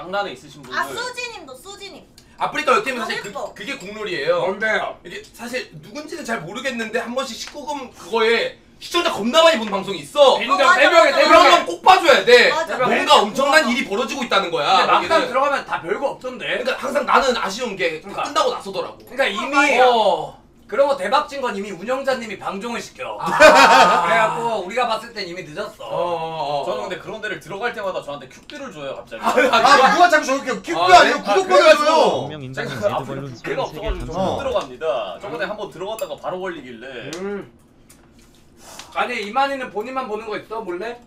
장난에 있으신 분들. 아 수지님도 수지님. 아프리카 역캠이 사실 예뻐. 그게 국룰이에요. 뭔데요? 이게 사실 누군지는 잘 모르겠는데 한 번씩 19금 그거에 시청자 겁나 많이 보는 방송이 있어. 인정. 맞아, 새벽에 맞아. 그런 건 꼭 봐줘야 돼. 맞아. 뭔가 엄청난 일이 벌어지고 있다는 거야. 근데 막상 거기는. 들어가면 다 별거 없던데. 그러니까 항상 나는 아쉬운 게 그러니까. 끝나고 나서더라고. 그러니까 이미 그런 거 대박 친 건 이미 운영자님이 방종을 시켜. 그래갖고 우리가 봤을 땐 이미 늦었어. 저는 근데 그런 데를 들어갈 때마다 저한테 큐비를 줘요 갑자기. 아 누가 자꾸 저렇게 큐비 아, 아니고 네? 구독권을 줘요. 분명 인간은 제가 레드벌룬 걔가 33개 없어가지고 감사. 저못 들어갑니다. 저번에 한번 들어갔다가 바로 걸리길래. 아니 이만희는 본인만 보는 거 있어 몰래?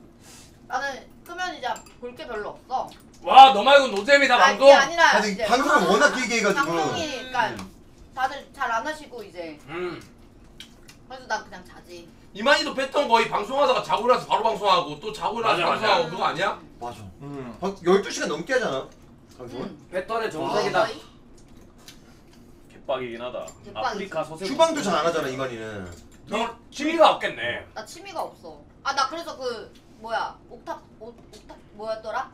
나는 끄면 이제 볼 게 별로 없어. 와 너 말고 노잼이다 방송. 그게 아니라 아니 이제 방송을 워낙 길게 해가지고. 방송이 그러니까 다들 잘 안 하시고 이제 그래서 난 그냥 자지. 이만희도 패턴 거의 방송하다가 자고 일어나서 바로 방송하고 또 자고 일어나서 맞아, 방송하고 맞아. 그거 아니야? 맞아. 12시간 넘게 하잖아. 방송을. 패턴의 정석이다. 거의? 개빡이긴 하다. 개빡이지. 아프리카 서세. 휴방도 잘 안 하잖아 이만희는. 너 취미가 없겠네. 나 취미가 없어. 아 나 그래서 그 뭐야 옥탑 뭐였더라?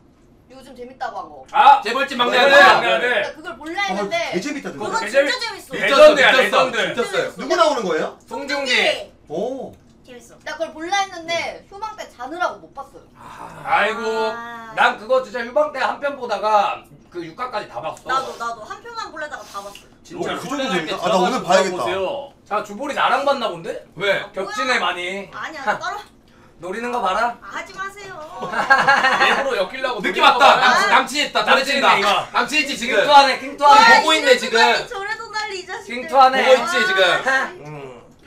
요즘 재밌다고 한 거. 아 재벌집 막내 막내 아들. 아들. 나 그걸 볼라 했는데 개 재밌다 그거 그거. 진짜 재밌어. 레전드야, 미쳤어. 레전드. 미쳤어요. 누구 나오는 거예요? 송중기. 오. 재밌어. 나 그걸 볼라 했는데 휴방 때 자느라고 못 봤어요. 아이고 난 그거 진짜 휴방 때 한 편 보다가 그 6화까지 다 봤어. 나도 한 편만 보려다가 다 봤어. 진짜. 그 정도 재밌다. 아 나 오늘 봐야겠다. 자 주볼이 나랑 봤나 본데? 왜? 겹치네 많이. 아니야 나 따로 노리는 거 봐라. 하지 마세요. 일부러 엮이려고 느낌 노리는 거 왔다. 봐요. 남친했다. 잘해진다. 남친이네, 이거. 남친했지 지금. 킹투하네 킹투하네. 아, 보고 있네, 지금. 저래도 난리 이 자식들. 킹투하네. 보고 있지 지금.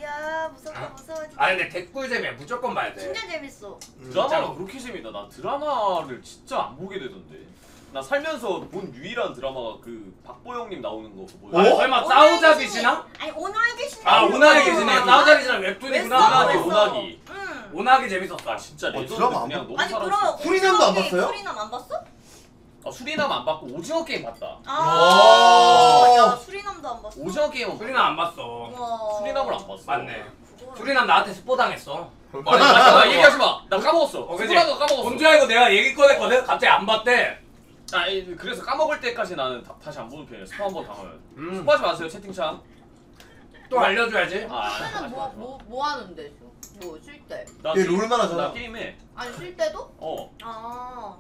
야 무섭다 무서워. 아 근데 댓글잼이야 무조건 봐야 돼. 진짜 재밌어. 드라마가 그렇게 재밌다. 나 드라마를 진짜 안 보게 되던데. 나 살면서 본 유일한 드라마가 그 박보영님 나오는 거 뭐야? 아, 설마 싸우자 빛이나? 아니 오나이 계시네. 아 오나기 계시네. 싸우자 빛이랑 웹툰이구나. 오나기 웹툰. 오나기. 응. 오나기 재밌었다. 아 진짜 레전드. 드라마 안 그냥 너무 아니 사랑스러워. 그럼 수리남도 안 봤어요? 수리남 안 봤어? 수리남 안 봤고 오징어 게임 봤다. 야 수리남도 안 봤어. 오징어 게임은 수리남 안 봤어. 우와. 수리남을 안 봤어. 맞네. 수리남 나한테 스포 당했어. 나 얘기하지 마. 나 까먹었어. 그치? 수리남도 까먹었어. 뭔 줄 알고 내가 얘기 꺼냈거든. 갑자기 안 봤대. 그래서 까먹을 때까지 나는 다시 안 보는 편이야. 스포 한번 당하면. 음. 스포하지 마세요 채팅창. 또 알려줘야지. 그때는 뭐 하는데? 뭐 쉴 때? 나 얘 게임- 롤만 하잖아. 나 게임해. 아니 쉴 때도? 아.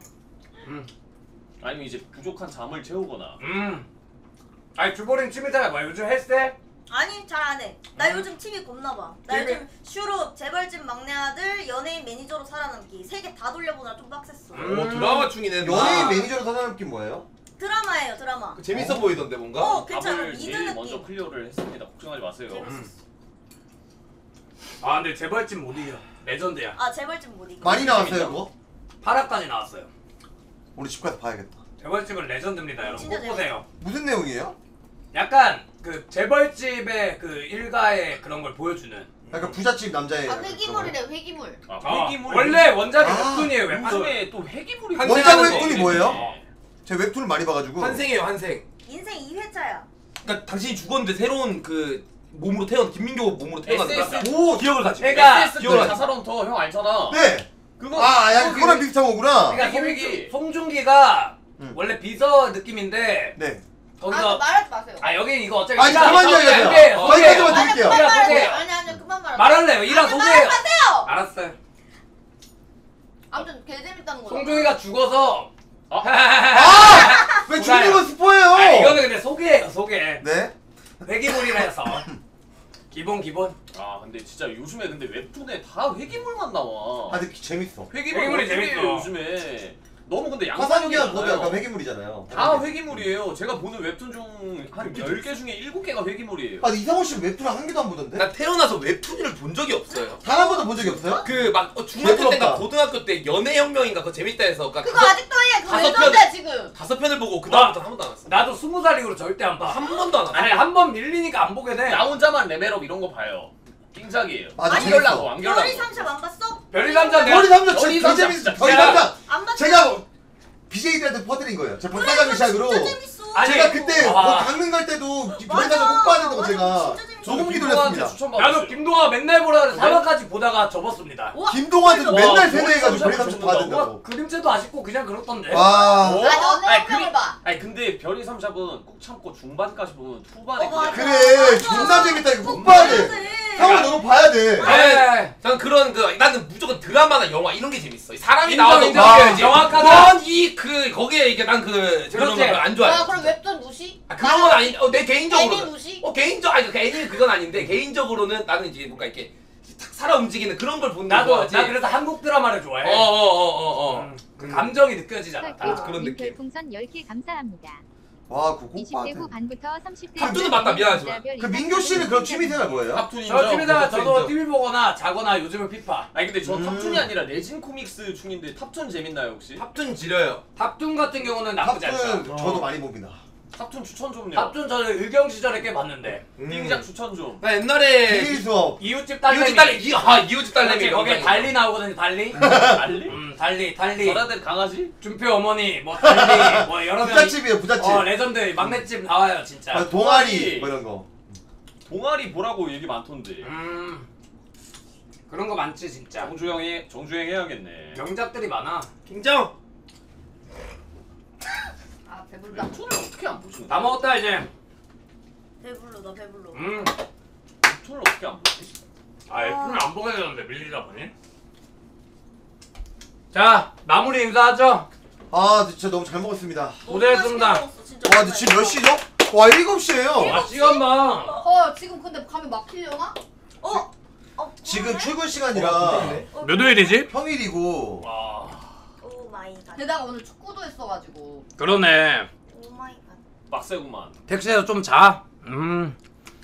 아니면 이제 부족한 잠을 채우거나. 아니 주보린 취미생활 뭐야? 요즘 헬스해? 아니 잘 안 해. 나 요즘 TV 겁나 봐. 나 TV? 요즘 슈룹, 재벌집 막내 아들, 연예인 매니저로 살아남기 3개 다 돌려보느라 좀 빡셌어. 오 드라마 중이네. 연예인 매니저로 살아남기 뭐예요? 드라마예요 드라마. 재밌어 보이던데 뭔가. 괜찮아. 답을 미드 제일 먼저 느낌. 클리어를 했습니다. 걱정하지 마세요. 아 근데 재벌집 못 이겨. 레전드야. 아 재벌집 못 이겨. 많이 나왔어요 그거? 8화까지 나왔어요. 우리 집 가서 봐야겠다. 재벌집은 레전드입니다 여러분. 진짜 꼭 보세요. 무슨 내용이에요? 약간 그 재벌집의 그 일가의 그런 걸 보여주는. 약간 부잣집 남자의. 아 회기물이래 회기물. 회기물. 원래 원작이 아, 웹툰이에요 웹툰. 요즘에 또 회기물이 한 원작 환생하는 웹툰이 거. 뭐예요? 제가 웹툰을 많이 봐가지고. 환생이에요 환생. 인생 2회차야. 그러니까 당신이 죽었는데 새로운 그 몸으로 태어난 김민교 몸으로 태어난 거야. SS. 오 기억을 가지. 그러니까 SS 기억을 하지. 자살헌터 형 알잖아. 네. 그거 아 그거랑 비슷한 거구나. 그러니까 회기. 송중기가 원래 비서 느낌인데 네. 거기서 말하지 마세요. 아 여기 이거 어차피 아니 일단 그만 소개, 이야기하세요. 소개. 거기까지만 드릴게요. 그냥 말하세요. 소개. 아니 그만 말하세요. 말할래요. 이랑 소개해요. 말하세요. 알았어요. 아무튼 개 재밌다는 거죠. 송중기가 죽어서 왜 죽는 건 스포예요? 아 이거는 근데 소개예요 소개. 네. 회기물이라 해서 기본. 아 근데 진짜 요즘에 근데 웹툰에 다 회기물만 나와. 아 근데 재밌어. 회기물이 재밌어. 요즘에. 너무 근데 화산기가 거기 양산이잖아요. 약간 회기물이잖아요. 다 회기물이에요. 제가 보는 웹툰 중 한 10개 중에 7개가 회기물이에요. 아 이상호 씨 웹툰 한 개도 안 보던데? 나 태어나서 웹툰을 본 적이 없어요. 단 한 번도 본 적이 없어요? 그 막 중학교 부럽다. 때인가 고등학교 때 연애혁명인가 그거 재밌다 해서 그거 아직도 해. 그거 다섯 레전드야 지금. 5편을 보고 그 다음부터 한 번도 안 왔어. 나도 20살 이후로 절대 안 봐. 한 번도 안 왔어. 아니 한 번 밀리니까 안 보게 돼. 나 혼자만 레벨업 이런 거 봐요. 띵작이에요. 맞아, 완결나고 재밌어. 완결나고. 별이 3샵 안 봤어? 별이 남자 내가 별이 남자 별이 진짜 남자 재밌어. 진짜. 별이 남자 안 봤어? 제가 BJ들한테 퍼뜨린 거예요. 제 박사장의 시작으로 진짜 재밌어. 제가 그때 와. 뭐 강릉 갈 때도 별에다가 꼭 봐야 된다고 제가 소고기 돌렸습니다. 나도 김동아 맨날 보라 그래 4화까지 보다가 접었습니다. 김동환한테도 와, 맨날 머리 세뇌해가지고 쌈 별에 삼십 봐야 잡는다고? 된다고. 그림체도 아쉽고 그냥 그렇던데. 와. 어? 너네 아니, 영상을 봐. 아니 근데 별이 삼잡은 꼭 참고 중반까지 보면 후반에 맞아. 그래 존나 재밌다 이거 꼭 봐야 돼. 형아 너도 봐야 돼. 네. 전 그런 그 나는 무조건 드라마나 영화 이런 게 재밌어. 사람이 인정, 나와서 인정. 움직여야지. 정확하다. 넌이그 거기에 이게 난 그 그런 그렇지. 거안 좋아해. 와 그럼 웹툰 무시? 아, 그런 건 아니. 내 개인적으로. 애니 무시? 개인적 아니 애니 그건 아닌데 개인적으로는 나는 이제 뭔가 이렇게 탁 살아 움직이는 그런 걸 보는 거 나도 좋아하지. 나 그래서 한국 드라마를 좋아해. 그 그 감정이 느껴지잖아. 다. 그런 느낌. 별풍선 10개 감사합니다. 와 그거 꼭 20대 봐야 돼. 후반부터 30대 탑두는 맞다, 미안하지만. 그 민규 씨는 그럼 취미생활 뭐예요? 탑툰 인정. 저 TV다가 그것도 저도 인정. TV 보거나 자거나 요즘은 피파. 아니 근데 저 탑툰이 아니라 레진 코믹스 충인데 탑툰 재밌나요 혹시? 탑툰 지려요. 탑툰 같은 경우는 나쁘지 않죠. 탑은 저도 많이 봅니다. 탑툰 추천 좀요. 탑툰 저는 의경 시절에 꽤 봤는데. 띵작 추천 좀. 나 옛날에 비밀 수업. 이웃집 딸내미. 이웃집 딸내미 이웃집 딸내미 그렇지, 거기에 달리 나오거든요. 달리. 알리? 달리. 전화된 강아지? 준표 어머니 뭐 달리 뭐 여러 명. 부잣집이에요 부잣집. 레전드 막내집 나와요 진짜. 아, 동아리 뭐 이런 거. 동아리 보라고 얘기 많던데. 그런 거 많지 진짜. 정주행 해야겠네. 명작들이 많아. 김정. 아 배불다. 탑툰을 어떻게 안 보시는 다 먹었다 이제. 배불러 나 배불러. 탑툰을 어떻게 안 보시? F는 안 보게 되는데 밀리다 보니. 자 마무리 인사하죠. 아 진짜 너무 잘 먹었습니다. 고생했습니다. 와 근데 지금 몇 시죠? 와 7시에요. 아 시간만. 지금 근데 가면 막히려나? 지금 출근 시간이라 몇 월이지? 평일이고. 오 마이 갓. 게다가 오늘 축구도 했어가지고. 그러네. 오 마이 갓. 빡세구만. 택시에서 좀 자.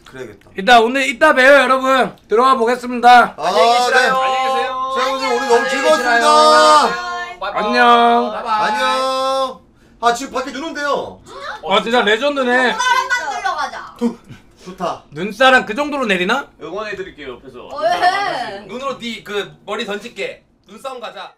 그래야겠다. 이따 봬요 여러분. 들어가 보겠습니다. 안녕히 계세요. 안녕히 계세요. 자 오늘 오늘 너무 안녕히 즐거웠습니다. 안녕. 안녕. 아 지금 밖에 눈 온대요. 아 진짜 레전드네. 사람 만들러 가자. 좋다. 눈사람 그 정도로 내리나? 응원해드릴게요 옆에서. 왜? 눈으로 네 그 머리 던질게. 눈싸움 가자.